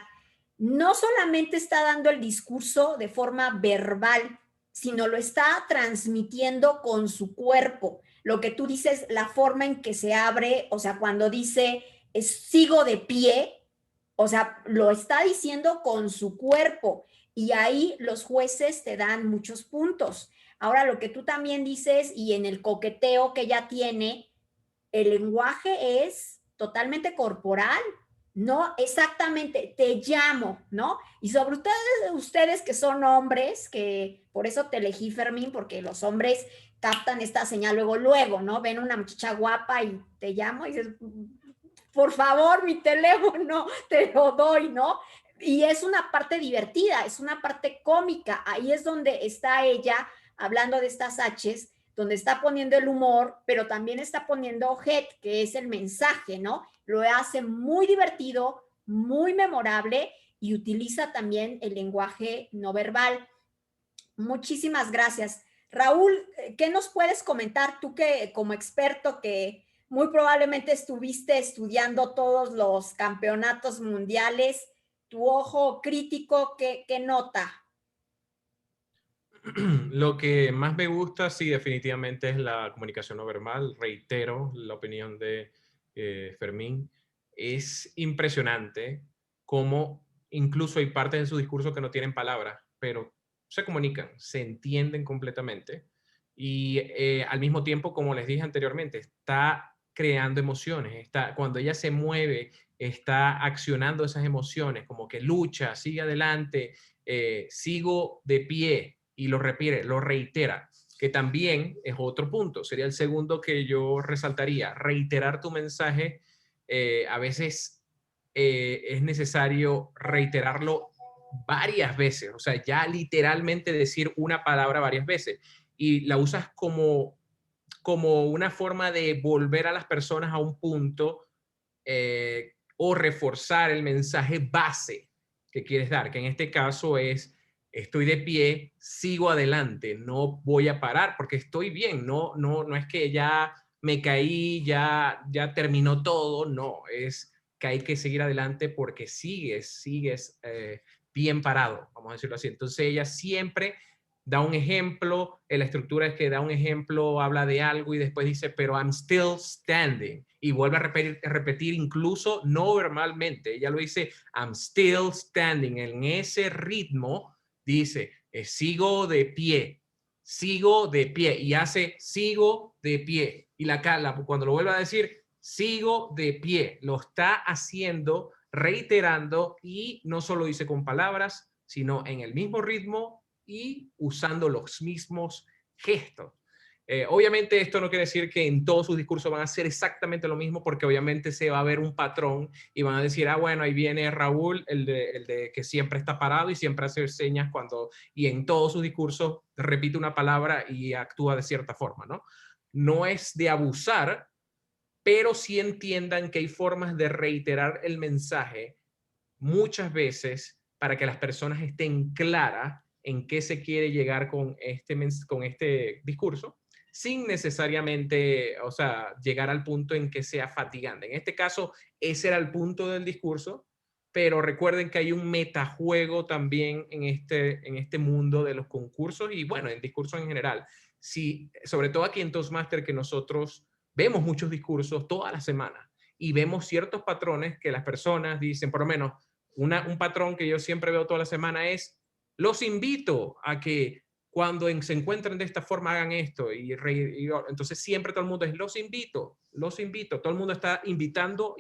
No solamente está dando el discurso de forma verbal, sino lo está transmitiendo con su cuerpo. Lo que tú dices, la forma en que se abre, o sea, cuando dice sigo de pie, o sea, lo está diciendo con su cuerpo y ahí los jueces te dan muchos puntos. Ahora, lo que tú también dices y en el coqueteo que ella tiene, el lenguaje es totalmente corporal, no exactamente te llamo, ¿no? Y sobre ustedes que son hombres, que por eso te elegí, Fermín, porque los hombres captan esta señal luego, ¿no? Ven una muchacha guapa y te llamo y dices, por favor, mi teléfono, te lo doy, ¿no? Y es una parte divertida, es una parte cómica, ahí es donde está ella hablando de estas H's, donde está poniendo el humor, pero también está poniendo head, que es el mensaje, ¿no? Lo hace muy divertido, muy memorable y utiliza también el lenguaje no verbal. Muchísimas gracias. Raúl, ¿qué nos puedes comentar tú que como experto que muy probablemente estuviste estudiando todos los campeonatos mundiales, tu ojo crítico, ¿qué nota? Lo que más me gusta, sí, definitivamente es la comunicación no verbal. Reitero la opinión de Fermín. Es impresionante cómo incluso hay partes de su discurso que no tienen palabras, pero se comunican, se entienden completamente. Y al mismo tiempo, como les dije anteriormente, está creando emociones. Cuando ella se mueve, está accionando esas emociones, como que lucha, sigue adelante, sigo de pie, y lo repite, lo reitera, que también es otro punto. Sería el segundo que yo resaltaría. Reiterar tu mensaje, a veces es necesario reiterarlo varias veces, o sea, ya literalmente decir una palabra varias veces, y la usas como una forma de volver a las personas a un punto o reforzar el mensaje base que quieres dar, que en este caso es, estoy de pie, sigo adelante, no voy a parar porque estoy bien, no es que ya me caí, ya terminó todo, no, es que hay que seguir adelante porque sigues bien parado, vamos a decirlo así. Entonces ella siempre da un ejemplo, la estructura es que da un ejemplo, habla de algo y después dice, pero I'm still standing. Y vuelve a repetir incluso no verbalmente. Ella lo dice, I'm still standing. En ese ritmo dice, sigo de pie. Y hace, sigo de pie. Y cuando lo vuelve a decir, sigo de pie. Lo está haciendo, reiterando, y no solo dice con palabras, sino en el mismo ritmo y usando los mismos gestos. Obviamente esto no quiere decir que en todos sus discursos van a ser exactamente lo mismo, porque obviamente se va a ver un patrón y van a decir, bueno, ahí viene Raúl, el de que siempre está parado y siempre hace señas y en todos sus discursos repite una palabra y actúa de cierta forma, ¿no? No es de abusar, pero sí entiendan que hay formas de reiterar el mensaje muchas veces para que las personas estén claras en qué se quiere llegar con este discurso, sin necesariamente, o sea, llegar al punto en que sea fatigante. En este caso, ese era el punto del discurso, pero recuerden que hay un metajuego también en este mundo de los concursos y, bueno, en discursos en general. Sí, sobre todo aquí en Toastmasters, que nosotros vemos muchos discursos toda la semana y vemos ciertos patrones que las personas dicen, por lo menos, un patrón que yo siempre veo toda la semana es, los invito a que cuando se encuentren de esta forma hagan esto. Entonces siempre todo el mundo es, los invito. Todo el mundo está invitando.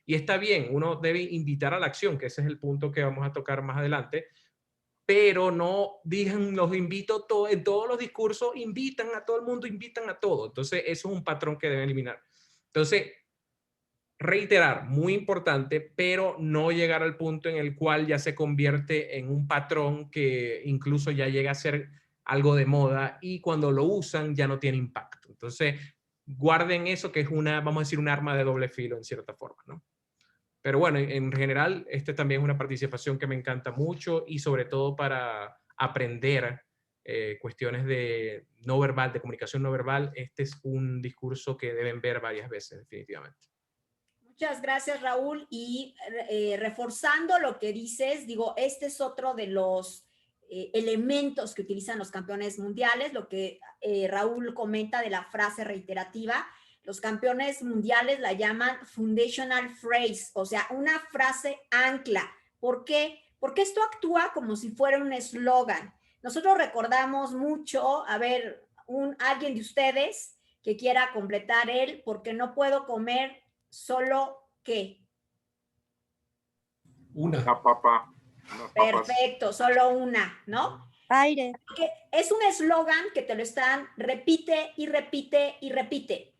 Y está bien, uno debe invitar a la acción, que ese es el punto que vamos a tocar más adelante, pero no digan, los invito en todos los discursos, invitan a todo el mundo, invitan a todo. Entonces eso es un patrón que deben eliminar. Entonces, reiterar, muy importante, pero no llegar al punto en el cual ya se convierte en un patrón que incluso ya llega a ser algo de moda y cuando lo usan ya no tiene impacto. Entonces, guarden eso, que es vamos a decir, un arma de doble filo en cierta forma, ¿no? Pero bueno, en general, también es una participación que me encanta mucho y sobre todo para aprender cuestiones de no verbal, de comunicación no verbal. Este es un discurso que deben ver varias veces, definitivamente. Muchas gracias, Raúl. Y reforzando lo que dices, digo, este es otro de los elementos que utilizan los campeones mundiales, lo que Raúl comenta de la frase reiterativa. Los campeones mundiales la llaman foundational phrase, o sea, una frase ancla. ¿Por qué? Porque esto actúa como si fuera un eslogan. Nosotros recordamos mucho, a ver, alguien de ustedes que quiera completar porque no puedo comer solo ¿qué? Una papa. Perfecto, solo una, ¿no? Aire. Que es un eslogan que te lo están, repite y repite y repite.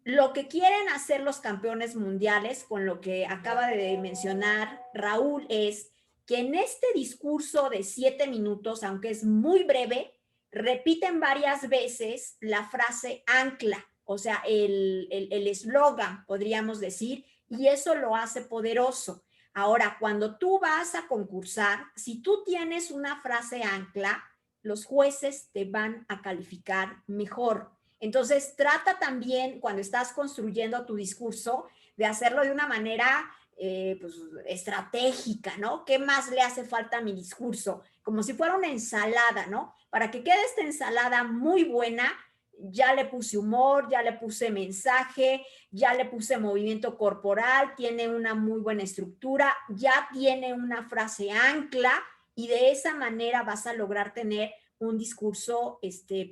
Lo que quieren hacer los campeones mundiales, con lo que acaba de mencionar Raúl, es que en este discurso de 7 minutos, aunque es muy breve, repiten varias veces la frase ancla, o sea, el eslogan, podríamos decir, y eso lo hace poderoso. Ahora, cuando tú vas a concursar, si tú tienes una frase ancla, los jueces te van a calificar mejor. Entonces, trata también, cuando estás construyendo tu discurso, de hacerlo de una manera pues, estratégica, ¿no? ¿Qué más le hace falta a mi discurso? Como si fuera una ensalada, ¿no? Para que quede esta ensalada muy buena, ya le puse humor, ya le puse mensaje, ya le puse movimiento corporal, tiene una muy buena estructura, ya tiene una frase ancla y de esa manera vas a lograr tener un discurso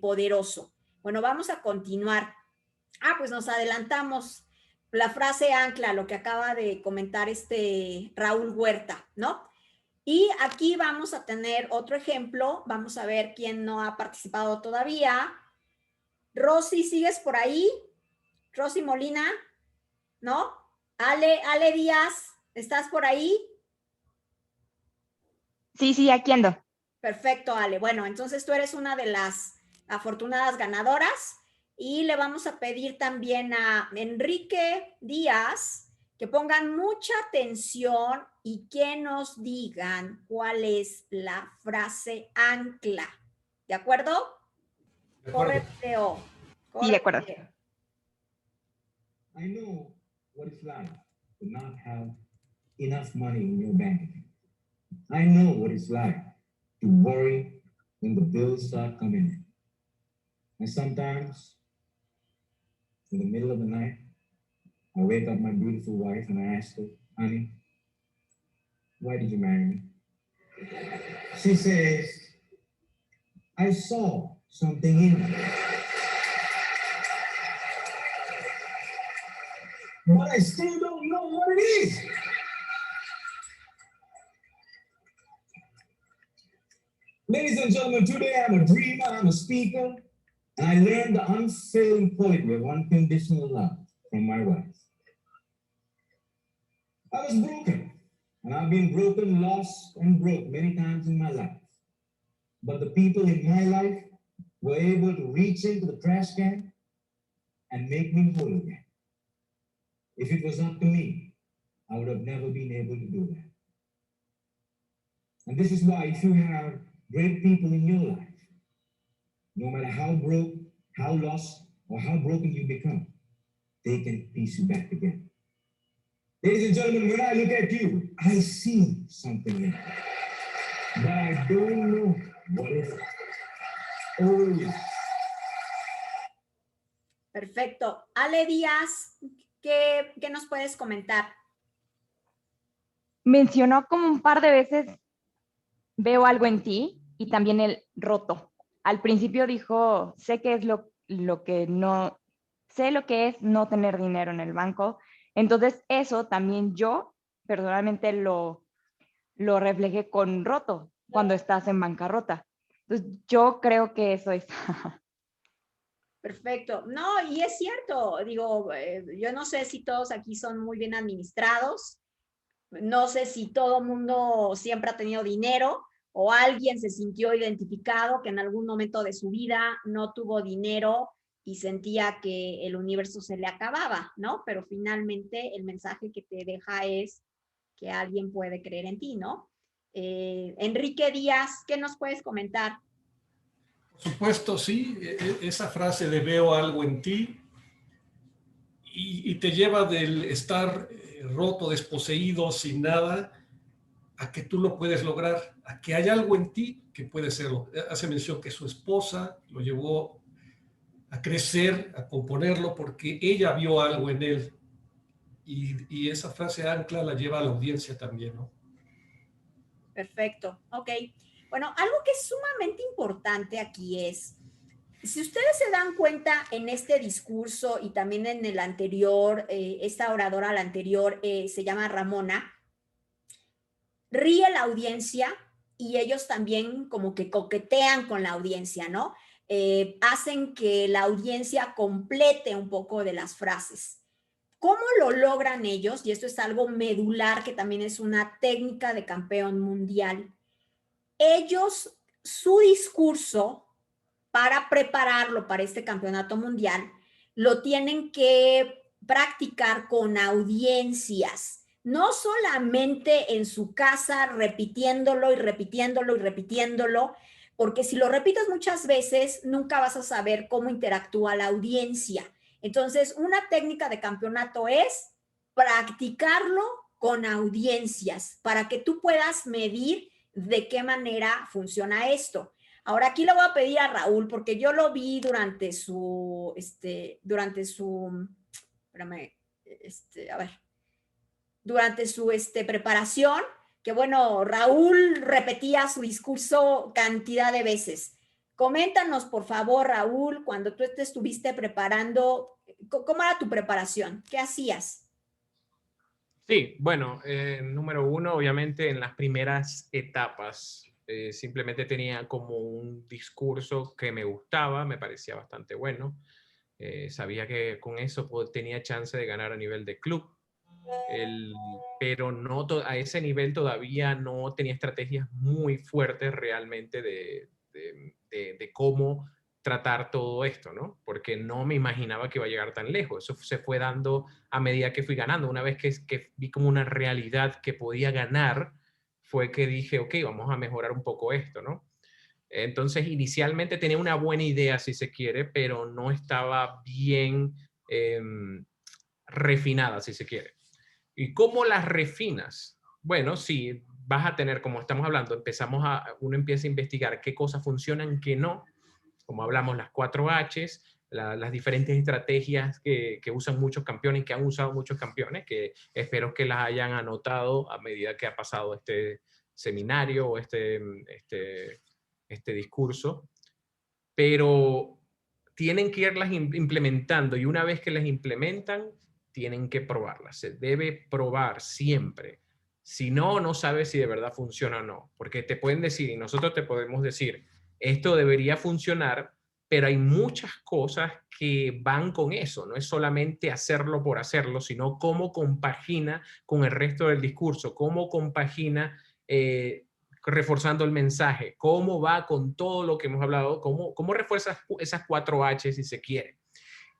poderoso. Bueno, vamos a continuar. Pues nos adelantamos. La frase ancla, lo que acaba de comentar Raúl Huerta, ¿no? Y aquí vamos a tener otro ejemplo. Vamos a ver quién no ha participado todavía. Rosy, ¿sigues por ahí? Rosy Molina, ¿no? Ale Díaz, ¿estás por ahí? Sí, aquí ando. Perfecto, Ale. Bueno, entonces tú eres una de las afortunadas ganadoras y le vamos a pedir también a Enrique Díaz que pongan mucha atención y que nos digan cuál es la frase ancla. ¿De acuerdo? De Corre, acuerdo. Teo. Sí, de acuerdo. I know what it's like to not have enough money in your bank. I know what it's like to worry when the bills start coming in. And sometimes, in the middle of the night, I wake up my beautiful wife and I ask her, honey, why did you marry me? She says, I saw something in you. But I still don't know what it is. Ladies and gentlemen, today I'm a dreamer, I'm a speaker, and I learned the unfailing poetry of unconditional love from my wife. I was broken, and I've been broken, lost, and broke many times in my life. But the people in my life were able to reach into the trash can and make me whole again. If it was up to me, I would have never been able to do that. And this is why if you have great people in your life, no matter how broke, how lost, or how broken you become, they can piece you back together. Ladies and gentlemen, when I look at you, I see something in you, but I don't know what it is. Oh, Perfecto. Ale Díaz, ¿qué nos puedes comentar? Mencionó como un par de veces, veo algo en ti, y también el roto. Al principio dijo, sé que es lo que no, sé lo que es no tener dinero en el banco. Entonces eso también yo personalmente lo reflejé con roto cuando estás en bancarrota. Entonces yo creo que eso es. Perfecto. No, y es cierto, digo, yo no sé si todos aquí son muy bien administrados, no sé si todo mundo siempre ha tenido dinero o alguien se sintió identificado que en algún momento de su vida no tuvo dinero y sentía que el universo se le acababa, ¿no? Pero finalmente el mensaje que te deja es que alguien puede creer en ti, ¿no? Enrique Díaz, ¿qué nos puedes comentar? Por supuesto, sí, esa frase de veo algo en ti y te lleva del estar roto, desposeído, sin nada, a que tú lo puedes lograr, a que hay algo en ti que puede serlo. Hace mención que su esposa lo llevó a crecer, a componerlo, porque ella vio algo en él. Y esa frase ancla la lleva a la audiencia también, ¿no? Perfecto, ok. Bueno, algo que es sumamente importante aquí es, si ustedes se dan cuenta en este discurso y también en el anterior, esta oradora, la anterior, se llama Ramona, ríe la audiencia y ellos también como que coquetean con la audiencia, ¿no? Hacen que la audiencia complete un poco de las frases. ¿Cómo lo logran ellos? Y esto es algo medular que también es una técnica de campeón mundial. Ellos, su discurso, para prepararlo para este campeonato mundial, lo tienen que practicar con audiencias, no solamente en su casa repitiéndolo y repitiéndolo y repitiéndolo, porque si lo repites muchas veces, nunca vas a saber cómo interactúa la audiencia. Entonces, una técnica de campeonato es practicarlo con audiencias para que tú puedas medir de qué manera funciona esto. Ahora aquí le voy a pedir a Raúl, porque yo lo vi durante su, espérame, a ver, durante su preparación, que bueno, Raúl repetía su discurso cantidad de veces. Coméntanos, por favor, Raúl, cuando tú te estuviste preparando, ¿cómo era tu preparación? ¿Qué hacías? Sí, bueno, número uno, obviamente en las primeras etapas, simplemente tenía como un discurso que me gustaba, me parecía bastante bueno. Sabía que con eso tenía chance de ganar a nivel de club, pero no a ese nivel todavía no tenía estrategias muy fuertes realmente de cómo tratar todo esto, ¿no? Porque no me imaginaba que iba a llegar tan lejos. Eso se fue dando a medida que fui ganando. Una vez que vi como una realidad que podía ganar, fue que dije, ok, vamos a mejorar un poco esto, ¿no? Entonces, inicialmente tenía una buena idea, si se quiere, pero no estaba bien refinada, si se quiere. ¿Y cómo las refinas? Bueno, sí, vas a tener, como estamos hablando, uno empieza a investigar qué cosas funcionan, qué no. Como hablamos, las 4 Hs, las diferentes estrategias que usan muchos campeones, que han usado muchos campeones, que espero que las hayan anotado a medida que ha pasado este seminario o este discurso. Pero tienen que irlas implementando, y una vez que las implementan, tienen que probarlas. Se debe probar siempre. Si no, no sabes si de verdad funciona o no. Porque te pueden decir, y nosotros te podemos decir, esto debería funcionar, pero hay muchas cosas que van con eso. No es solamente hacerlo por hacerlo, sino cómo compagina con el resto del discurso, cómo compagina reforzando el mensaje, cómo va con todo lo que hemos hablado, cómo refuerza esas 4 H si se quiere.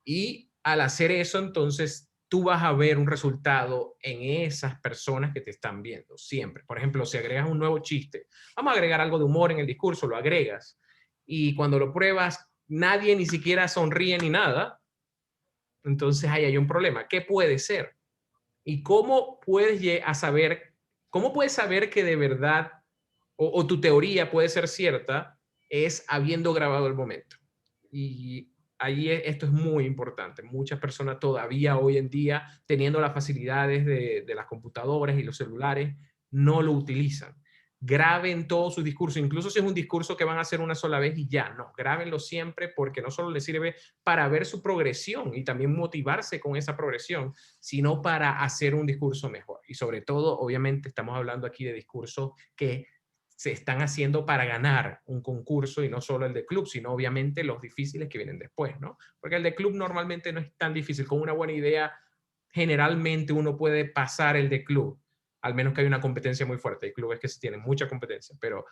Y al hacer eso, entonces, tú vas a ver un resultado en esas personas que te están viendo, siempre. Por ejemplo, si agregas un nuevo chiste, vamos a agregar algo de humor en el discurso, lo agregas, y cuando lo pruebas, nadie ni siquiera sonríe ni nada, entonces ahí hay un problema. ¿Qué puede ser? ¿Y cómo puedes saber que de verdad o tu teoría puede ser cierta? Es habiendo grabado el momento. Y ahí esto es muy importante. Muchas personas todavía hoy en día, teniendo las facilidades de las computadoras y los celulares, no lo utilizan. Graben todos sus discursos, incluso si es un discurso que van a hacer una sola vez y ya, no, grábenlo siempre, porque no solo les sirve para ver su progresión y también motivarse con esa progresión, sino para hacer un discurso mejor. Y sobre todo, obviamente, estamos hablando aquí de discursos que se están haciendo para ganar un concurso, y no solo el de club, sino obviamente los difíciles que vienen después, ¿no? Porque el de club normalmente no es tan difícil. Con una buena idea, generalmente uno puede pasar el de club, al menos que haya una competencia muy fuerte. Hay clubes que tienen mucha competencia, pero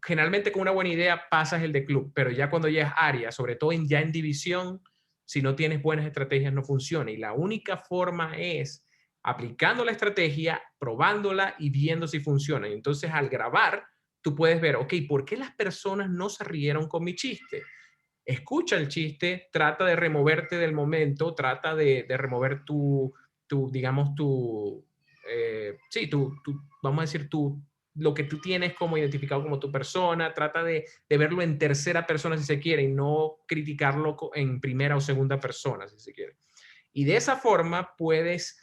generalmente con una buena idea pasas el de club, pero ya cuando ya es área, sobre todo ya en división, si no tienes buenas estrategias no funciona, y la única forma es aplicando la estrategia, probándola y viendo si funciona. Y entonces al grabar, tú puedes ver, ok, ¿por qué las personas no se rieron con mi chiste? Escucha el chiste, trata de removerte del momento, trata de remover vamos a decir, lo que tú tienes como identificado como tu persona, trata de verlo en tercera persona si se quiere, y no criticarlo en primera o segunda persona si se quiere. Y de esa forma puedes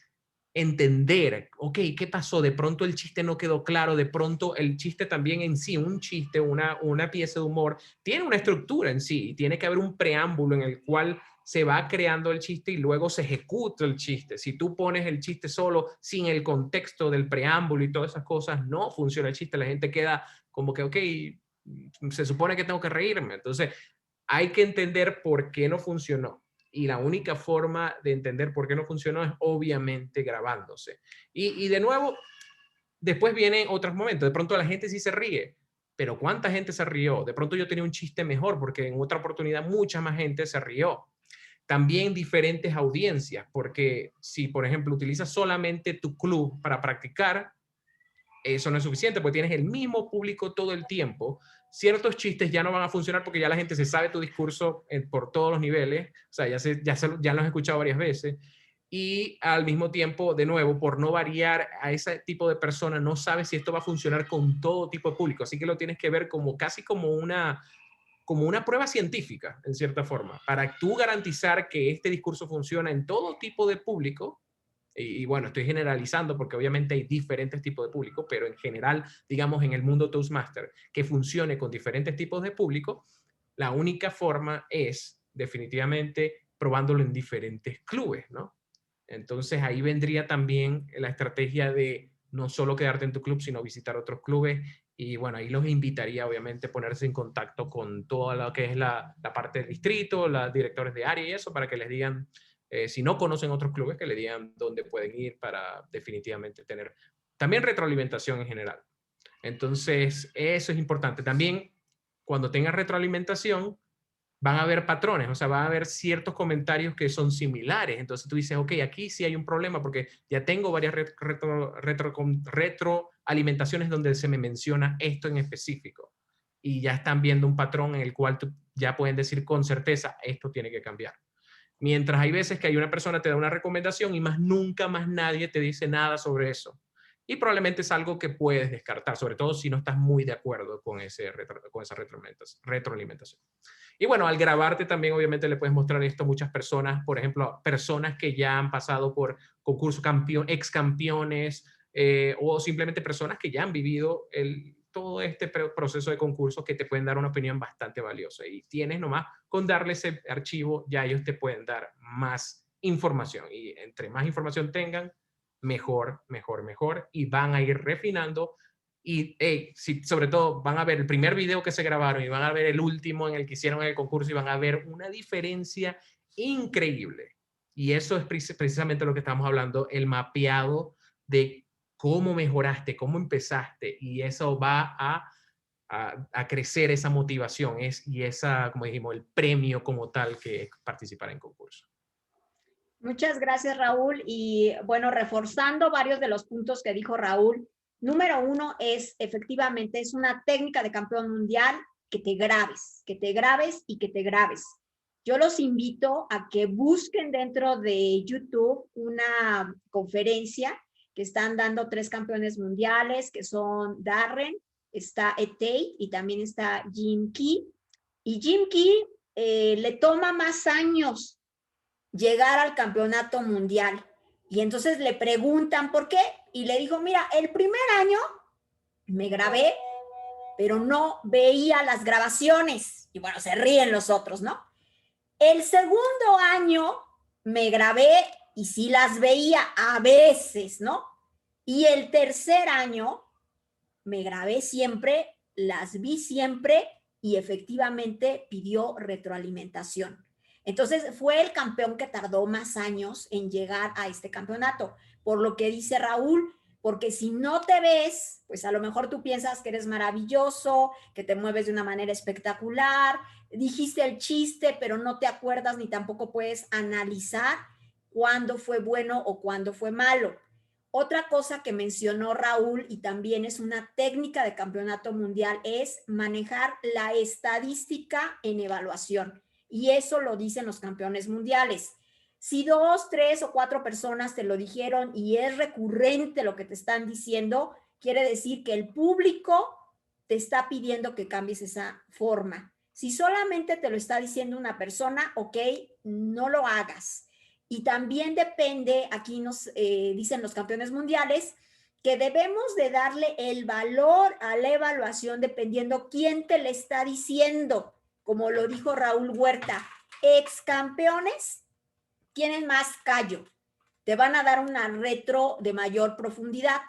entender, ok, ¿qué pasó? De pronto el chiste no quedó claro, de pronto el chiste también en sí, un chiste, una pieza de humor, tiene una estructura en sí, y tiene que haber un preámbulo en el cual se va creando el chiste y luego se ejecuta el chiste. Si tú pones el chiste solo sin el contexto del preámbulo y todas esas cosas, no funciona el chiste, la gente queda como que, ok, se supone que tengo que reírme. Entonces, hay que entender por qué no funcionó. Y la única forma de entender por qué no funcionó es obviamente grabándose. Y de nuevo, después vienen otros momentos. De pronto la gente sí se ríe, pero ¿cuánta gente se rió? De pronto yo tenía un chiste mejor, porque en otra oportunidad mucha más gente se rió. También diferentes audiencias, porque si, por ejemplo, utilizas solamente tu club para practicar, eso no es suficiente, porque tienes el mismo público todo el tiempo. Ciertos chistes ya no van a funcionar porque ya la gente se sabe tu discurso por todos los niveles, o sea, ya lo has escuchado varias veces, y al mismo tiempo, de nuevo, por no variar a ese tipo de personas, no sabes si esto va a funcionar con todo tipo de público, así que lo tienes que ver casi como una prueba científica, en cierta forma, para tú garantizar que este discurso funciona en todo tipo de público. Y bueno, estoy generalizando porque obviamente hay diferentes tipos de público, pero en general, digamos, en el mundo Toastmaster, que funcione con diferentes tipos de público, la única forma es definitivamente probándolo en diferentes clubes, ¿no? Entonces ahí vendría también la estrategia de no solo quedarte en tu club, sino visitar otros clubes. Y bueno, ahí los invitaría obviamente a ponerse en contacto con toda lo que es la parte del distrito, los directores de área y eso, para que les digan, si no conocen otros clubes, que le digan dónde pueden ir para definitivamente tener también retroalimentación en general. Entonces, eso es importante. También, cuando tengas retroalimentación, van a haber patrones, o sea, van a haber ciertos comentarios que son similares. Entonces tú dices, ok, aquí sí hay un problema porque ya tengo varias retroalimentaciones donde se me menciona esto en específico. Y ya están viendo un patrón en el cual ya pueden decir con certeza, esto tiene que cambiar. Mientras hay veces que hay una persona que te da una recomendación y más nunca más nadie te dice nada sobre eso. Y probablemente es algo que puedes descartar, sobre todo si no estás muy de acuerdo con esa retroalimentación. Y bueno, al grabarte también obviamente le puedes mostrar esto a muchas personas, por ejemplo, personas que ya han pasado por concursos ex campeones o simplemente personas que ya han vivido todo este proceso de concurso que te pueden dar una opinión bastante valiosa. Y tienes nomás con darle ese archivo, ya ellos te pueden dar más información. Y entre más información tengan, mejor, mejor, mejor. Y van a ir refinando. Y sobre todo van a ver el primer video que se grabaron y van a ver el último en el que hicieron el concurso y van a ver una diferencia increíble. Y eso es precisamente lo que estamos hablando, el mapeado de cómo mejoraste, cómo empezaste, y eso va a crecer esa motivación y esa, como dijimos, el premio como tal que es participar en concurso. Muchas gracias, Raúl. Y bueno, reforzando varios de los puntos que dijo Raúl, número uno es, efectivamente, es una técnica de campeón mundial que te grabes y que te grabes. Yo los invito a que busquen dentro de YouTube una conferencia que están dando 3 campeones mundiales, que son Darren, está Tate y también está Jim Key. Y Jim Key le toma más años llegar al campeonato mundial. Y entonces le preguntan por qué, y le dijo, mira, el primer año me grabé, pero no veía las grabaciones. Y bueno, se ríen los otros, ¿no? El segundo año me grabé y sí las veía a veces, ¿no? Y el tercer año me grabé siempre, las vi siempre y efectivamente pidió retroalimentación. Entonces fue el campeón que tardó más años en llegar a este campeonato, por lo que dice Raúl, porque si no te ves, pues a lo mejor tú piensas que eres maravilloso, que te mueves de una manera espectacular, dijiste el chiste, pero no te acuerdas ni tampoco puedes analizar cuándo fue bueno o cuándo fue malo. Otra cosa que mencionó Raúl, y también es una técnica de campeonato mundial, es manejar la estadística en evaluación. Y eso lo dicen los campeones mundiales. Si 2, 3 o 4 personas te lo dijeron y es recurrente lo que te están diciendo, quiere decir que el público te está pidiendo que cambies esa forma. Si solamente te lo está diciendo una persona, ok, no lo hagas. Y también depende, aquí nos dicen los campeones mundiales, que debemos de darle el valor a la evaluación dependiendo quién te le está diciendo. Como lo dijo Raúl Huerta, ex campeones tienen más callo, te van a dar una retro de mayor profundidad.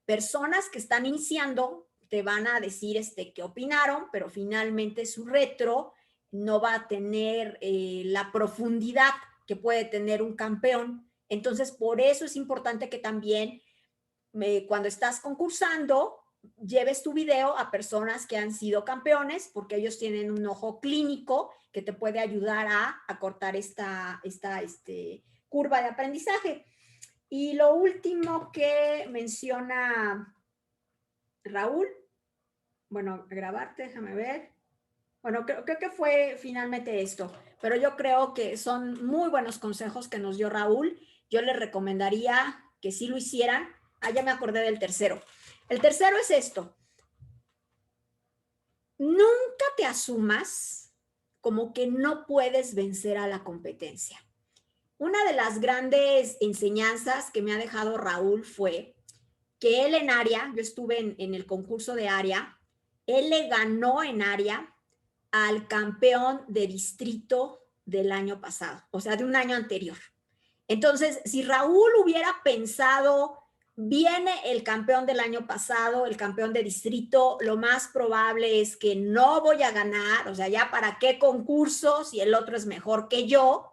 Personas que están iniciando te van a decir qué opinaron, pero finalmente su retro no va a tener la profundidad que puede tener un campeón. Entonces, por eso es importante que también cuando estás concursando, lleves tu video a personas que han sido campeones, porque ellos tienen un ojo clínico que te puede ayudar a cortar esta curva de aprendizaje. Y lo último que menciona Raúl, bueno, grabarte, déjame ver. Bueno, creo que fue finalmente esto, pero yo creo que son muy buenos consejos que nos dio Raúl. Yo les recomendaría que sí lo hicieran. Ya me acordé del tercero. El tercero es esto. Nunca te asumas como que no puedes vencer a la competencia. Una de las grandes enseñanzas que me ha dejado Raúl fue que él en área, yo estuve en el concurso de área, él le ganó en área al campeón de distrito del año pasado, o sea, de un año anterior. Entonces, si Raúl hubiera pensado, viene el campeón del año pasado, el campeón de distrito, lo más probable es que no voy a ganar, o sea, ya para qué concurso si el otro es mejor que yo,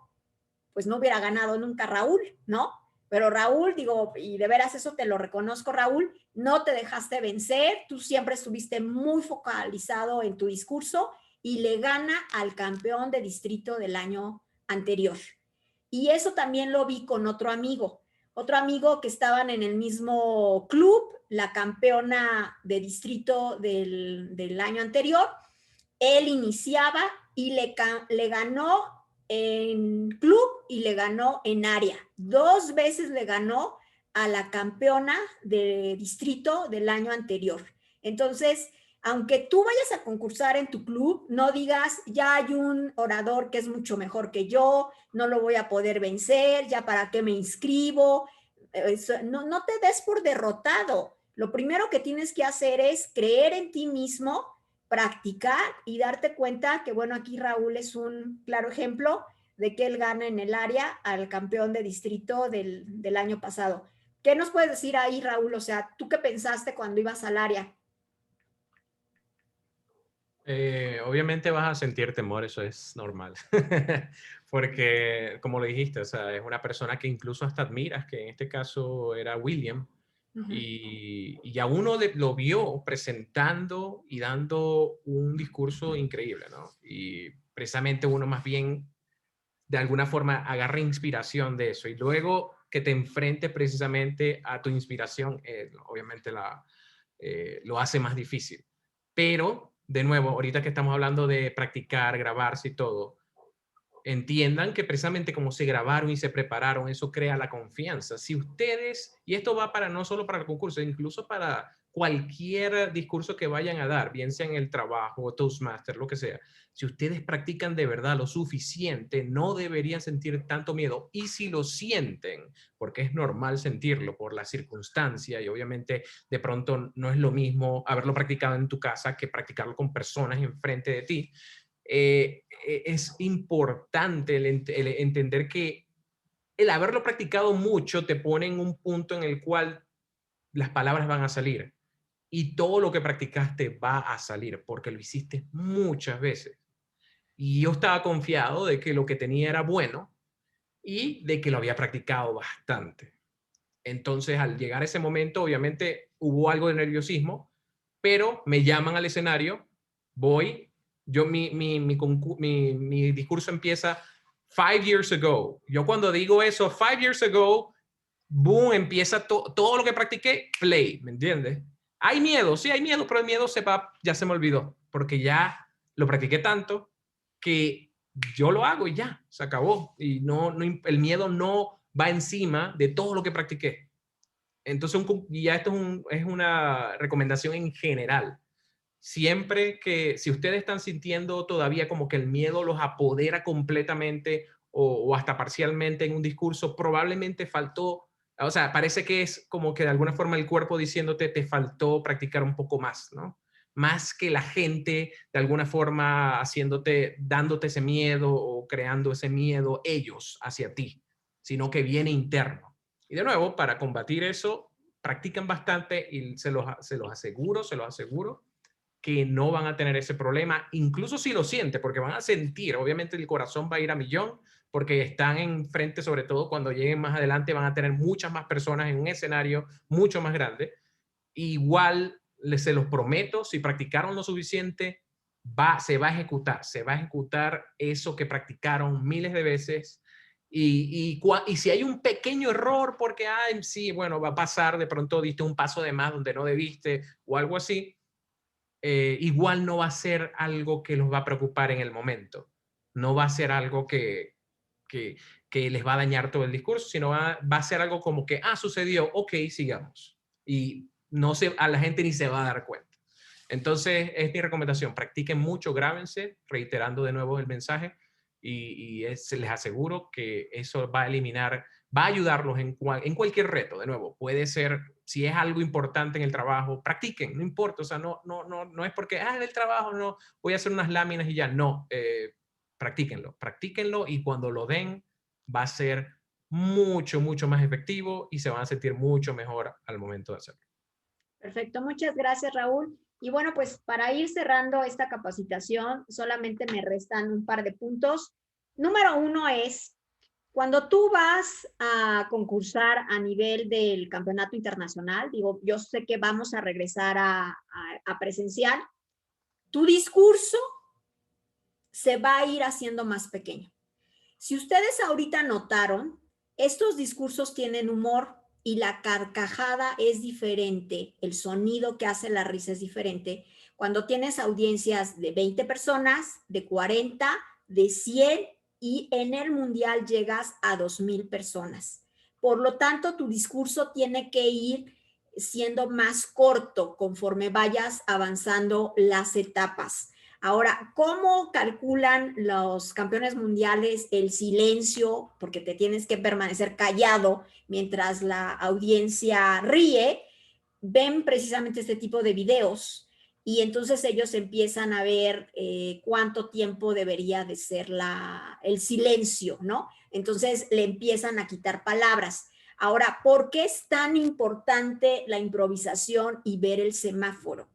pues no hubiera ganado nunca Raúl, ¿no? Pero Raúl, digo, y de veras eso te lo reconozco, Raúl, no te dejaste vencer, tú siempre estuviste muy focalizado en tu discurso y le gana al campeón de distrito del año anterior. Y eso también lo vi con otro amigo que estaban en el mismo club, la campeona de distrito del año anterior. Él iniciaba y le ganó en club y le ganó en área. 2 veces le ganó a la campeona de distrito del año anterior. Entonces, aunque tú vayas a concursar en tu club, no digas, ya hay un orador que es mucho mejor que yo, no lo voy a poder vencer, ya para qué me inscribo. No te des por derrotado. Lo primero que tienes que hacer es creer en ti mismo, practicar y darte cuenta que, bueno, aquí Raúl es un claro ejemplo de que él gana en el área al campeón de distrito del año pasado. ¿Qué nos puedes decir ahí, Raúl? O sea, ¿tú qué pensaste cuando ibas al área? Obviamente vas a sentir temor, eso es normal. Porque, como lo dijiste, o sea, es una persona que incluso hasta admiras, que en este caso era William, y a uno lo vio presentando y dando un discurso increíble, ¿no? Y precisamente uno más bien, de alguna forma, agarra inspiración de eso. Y luego que te enfrentes precisamente a tu inspiración, obviamente lo hace más difícil. Pero, de nuevo, ahorita que estamos hablando de practicar, grabarse y todo, entiendan que precisamente como se grabaron y se prepararon, eso crea la confianza. Si ustedes, y esto va para no solo para el concurso, incluso para cualquier discurso que vayan a dar, bien sea en el trabajo, Toastmaster, lo que sea, si ustedes practican de verdad lo suficiente, no deberían sentir tanto miedo. Y si lo sienten, porque es normal sentirlo por la circunstancia, y obviamente de pronto no es lo mismo haberlo practicado en tu casa que practicarlo con personas enfrente de ti, es importante el entender que el haberlo practicado mucho te pone en un punto en el cual las palabras van a salir y todo lo que practicaste va a salir porque lo hiciste muchas veces. Y yo estaba confiado de que lo que tenía era bueno y de que lo había practicado bastante. Entonces, al llegar a ese momento, obviamente hubo algo de nerviosismo, pero me llaman al escenario, voy. Mi discurso empieza 5 years ago. Yo cuando digo eso, 5 years ago, boom, empieza todo lo que practiqué, play, ¿me entiendes? Hay miedo, sí hay miedo, pero el miedo ya se me olvidó, porque ya lo practiqué tanto que yo lo hago y ya, se acabó. Y el miedo no va encima de todo lo que practiqué. Entonces, ya esto es una recomendación en general. Siempre que, si ustedes están sintiendo todavía como que el miedo los apodera completamente o hasta parcialmente en un discurso, probablemente faltó, o sea, parece que es como que de alguna forma el cuerpo diciéndote te faltó practicar un poco más, ¿no? Más que la gente de alguna forma dándote ese miedo o creando ese miedo ellos hacia ti, sino que viene interno. Y de nuevo, para combatir eso, practican bastante y se los aseguro que no van a tener ese problema, incluso si lo siente, porque van a sentir, obviamente el corazón va a ir a millón, porque están enfrente, sobre todo cuando lleguen más adelante, van a tener muchas más personas en un escenario mucho más grande. Igual, se los prometo, si practicaron lo suficiente, se va a ejecutar eso que practicaron miles de veces. Y si hay un pequeño error, porque, sí, bueno, va a pasar, de pronto diste un paso de más donde no debiste o algo así, igual no va a ser algo que los va a preocupar en el momento. No va a ser algo que les va a dañar todo el discurso, sino va a ser algo como que, sucedió, ok, sigamos. Y a la gente ni se va a dar cuenta. Entonces, es mi recomendación. Practiquen mucho, grábense, reiterando de nuevo el mensaje, y les aseguro que eso va a ayudarlos en cualquier reto. De nuevo, puede ser, si es algo importante en el trabajo, practiquen, no importa, o sea, no es porque, en el trabajo no, voy a hacer unas láminas y ya, no, practíquenlo y cuando lo den va a ser mucho, mucho más efectivo y se van a sentir mucho mejor al momento de hacerlo. Perfecto, muchas gracias, Raúl. Y bueno, pues para ir cerrando esta capacitación, solamente me restan un par de puntos. Número 1 es, cuando tú vas a concursar a nivel del campeonato internacional, digo, yo sé que vamos a regresar a presencial, tu discurso se va a ir haciendo más pequeño. Si ustedes ahorita notaron, estos discursos tienen humor y la carcajada es diferente, el sonido que hace la risa es diferente. Cuando tienes audiencias de 20 personas, de 40, de 100 y en el mundial llegas a 2,000 personas. Por lo tanto, tu discurso tiene que ir siendo más corto conforme vayas avanzando las etapas. Ahora, ¿cómo calculan los campeones mundiales el silencio? Porque te tienes que permanecer callado mientras la audiencia ríe. Ven precisamente este tipo de videos y entonces ellos empiezan a ver cuánto tiempo debería de ser el silencio, ¿no? Entonces le empiezan a quitar palabras. Ahora, ¿por qué es tan importante la improvisación y ver el semáforo?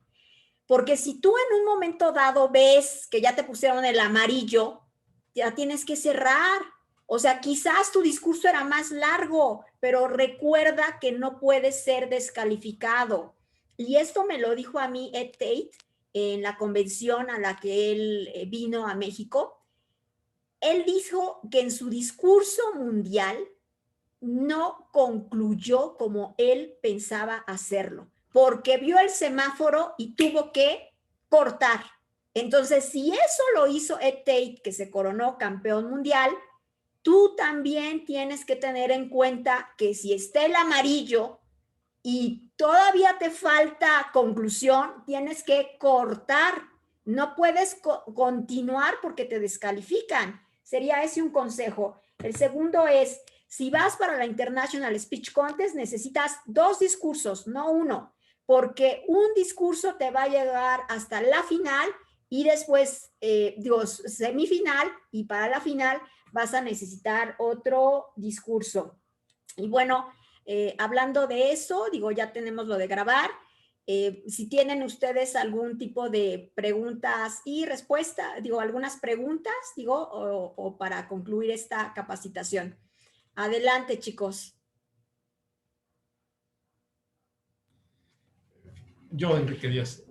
Porque si tú en un momento dado ves que ya te pusieron el amarillo, ya tienes que cerrar. O sea, quizás tu discurso era más largo, pero recuerda que no puedes ser descalificado. Y esto me lo dijo a mí Ed Tate en la convención a la que él vino a México. Él dijo que en su discurso mundial no concluyó como él pensaba hacerlo, porque vio el semáforo y tuvo que cortar. Entonces, si eso lo hizo Ed Tate, que se coronó campeón mundial, tú también tienes que tener en cuenta que si está el amarillo y todavía te falta conclusión, tienes que cortar. No puedes continuar porque te descalifican. Sería ese un consejo. El segundo es, si vas para la International Speech Contest, necesitas 2 discursos, no 1, porque un discurso te va a llegar hasta la final y después, semifinal, y para la final vas a necesitar otro discurso. Y bueno, hablando de eso, ya tenemos lo de grabar. Si tienen ustedes algún tipo de preguntas y respuestas, algunas preguntas, o para concluir esta capacitación. Adelante, chicos. Yo, Enrique Díaz.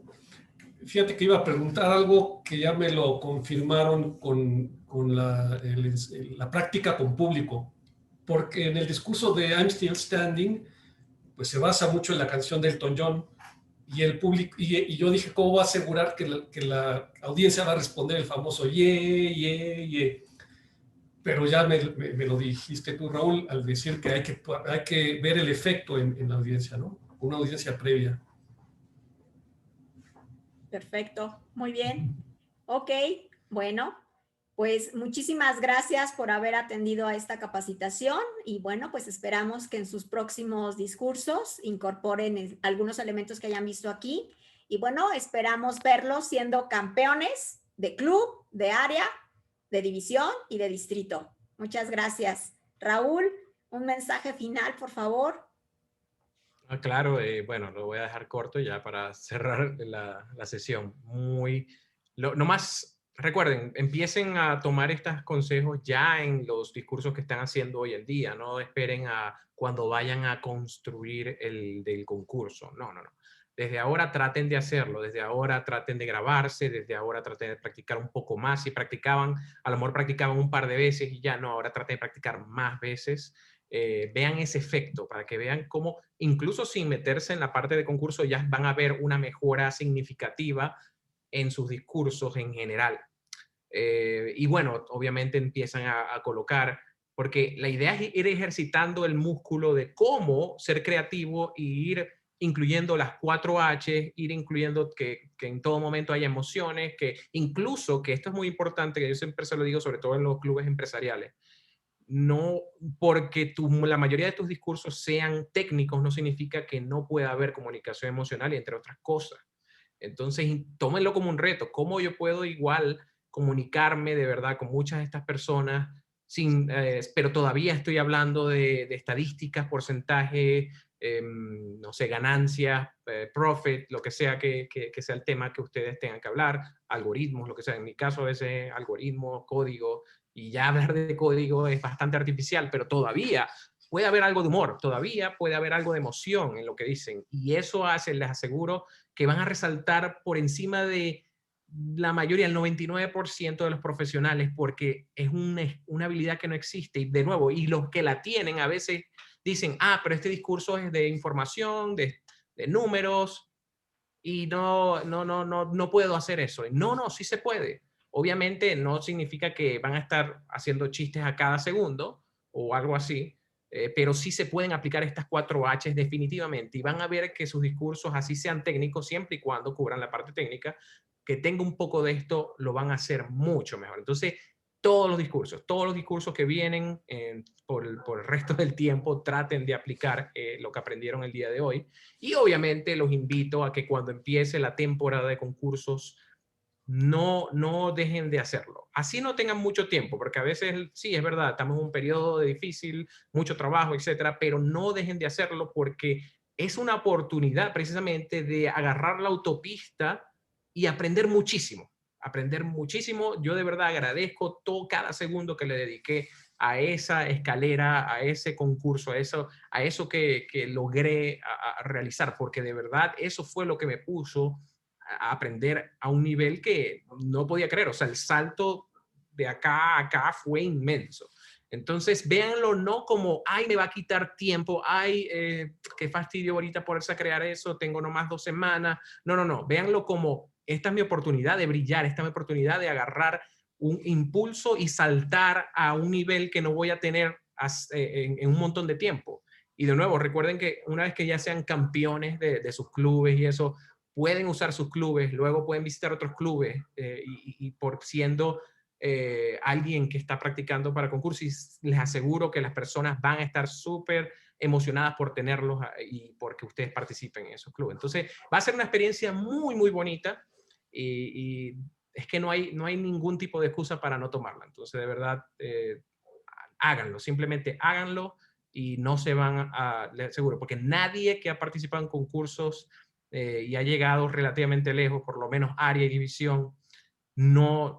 Fíjate que iba a preguntar algo que ya me lo confirmaron con la práctica con público, porque en el discurso de I'm Still Standing, pues se basa mucho en la canción de Elton John, y el público, y yo dije, ¿cómo va a asegurar que la audiencia va a responder el famoso yeah? Pero ya me lo dijiste tú, Raúl, al decir que hay que ver el efecto en la audiencia, ¿no? Una audiencia previa. Perfecto, muy bien. Ok, bueno, pues muchísimas gracias por haber atendido a esta capacitación y bueno, pues esperamos que en sus próximos discursos incorporen algunos elementos que hayan visto aquí y bueno, esperamos verlos siendo campeones de club, de área, de división y de distrito. Muchas gracias. Raúl, un mensaje final, por favor. Claro, bueno, lo voy a dejar corto ya para cerrar la sesión. Nomás, recuerden, empiecen a tomar estos consejos ya en los discursos que están haciendo hoy en día. No esperen a cuando vayan a construir el del concurso. No. Desde ahora traten de hacerlo, desde ahora traten de grabarse, desde ahora traten de practicar un poco más. Si practicaban, a lo mejor practicaban un par de veces y ya no, ahora traten de practicar más veces. Vean ese efecto para que vean cómo, incluso sin meterse en la parte de concurso, ya van a ver una mejora significativa en sus discursos en general. Y bueno, obviamente empiezan a colocar, porque la idea es ir ejercitando el músculo de cómo ser creativo y ir incluyendo las 4 H, ir incluyendo que en todo momento haya emociones, que incluso, que esto es muy importante, que yo siempre se lo digo, sobre todo en los clubes empresariales, no porque la mayoría de tus discursos sean técnicos, no significa que no pueda haber comunicación emocional y entre otras cosas. Entonces, tómenlo como un reto. ¿Cómo yo puedo igual comunicarme de verdad con muchas de estas personas, pero todavía estoy hablando de estadísticas, porcentaje, no sé, ganancias, profit, lo que sea que sea el tema que ustedes tengan que hablar, algoritmos, lo que sea. En mi caso, ese algoritmo, código, y ya hablar de código es bastante artificial, pero todavía puede haber algo de humor, todavía puede haber algo de emoción en lo que dicen. Y eso hace, les aseguro, que van a resaltar por encima de la mayoría, el 99% de los profesionales, porque es una habilidad que no existe. Y de nuevo, y los que la tienen a veces dicen, pero este discurso es de información, de números, y no puedo hacer eso. No, sí se puede. Obviamente no significa que van a estar haciendo chistes a cada segundo o algo así, pero sí se pueden aplicar estas 4 H's definitivamente, y van a ver que sus discursos, así sean técnicos, siempre y cuando cubran la parte técnica, que tenga un poco de esto, lo van a hacer mucho mejor. Entonces, todos los discursos que vienen por el resto del tiempo, traten de aplicar lo que aprendieron el día de hoy. Y obviamente los invito a que cuando empiece la temporada de concursos, no dejen de hacerlo. Así no tengan mucho tiempo, porque a veces, sí, es verdad, estamos en un periodo difícil, mucho trabajo, etcétera, pero no dejen de hacerlo porque es una oportunidad precisamente de agarrar la autopista y aprender muchísimo. Yo de verdad agradezco cada segundo que le dediqué a esa escalera, a ese concurso, a eso que logré a realizar, porque de verdad eso fue lo que me puso a aprender a un nivel que no podía creer. O sea, el salto de acá a acá fue inmenso. Entonces, véanlo no como, me va a quitar tiempo, qué fastidio ahorita ponerse a crear eso, tengo nomás 2 semanas. No. Véanlo como, esta es mi oportunidad de brillar, esta es mi oportunidad de agarrar un impulso y saltar a un nivel que no voy a tener en un montón de tiempo. Y de nuevo, recuerden que una vez que ya sean campeones de sus clubes y eso, pueden usar sus clubes, luego pueden visitar otros clubes y por siendo alguien que está practicando para concursos, les aseguro que las personas van a estar súper emocionadas por tenerlos y porque ustedes participen en esos clubes. Entonces, va a ser una experiencia muy, muy bonita y es que no hay ningún tipo de excusa para no tomarla. Entonces, de verdad, háganlo, simplemente háganlo y no se van les aseguro, porque nadie que ha participado en concursos y ha llegado relativamente lejos, por lo menos área y división,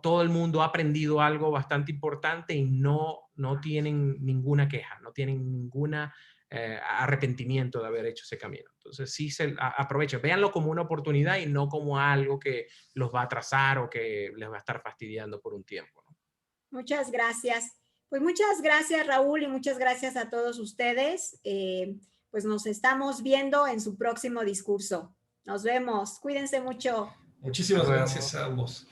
todo el mundo ha aprendido algo bastante importante y no tienen ninguna queja, no tienen ningún arrepentimiento de haber hecho ese camino. Entonces sí, aprovechen, véanlo como una oportunidad y no como algo que los va a atrasar o que les va a estar fastidiando por un tiempo, ¿no? Muchas gracias. Pues muchas gracias, Raúl, y muchas gracias a todos ustedes. Pues nos estamos viendo en su próximo discurso. Nos vemos. Cuídense mucho. Muchísimas gracias a ambos.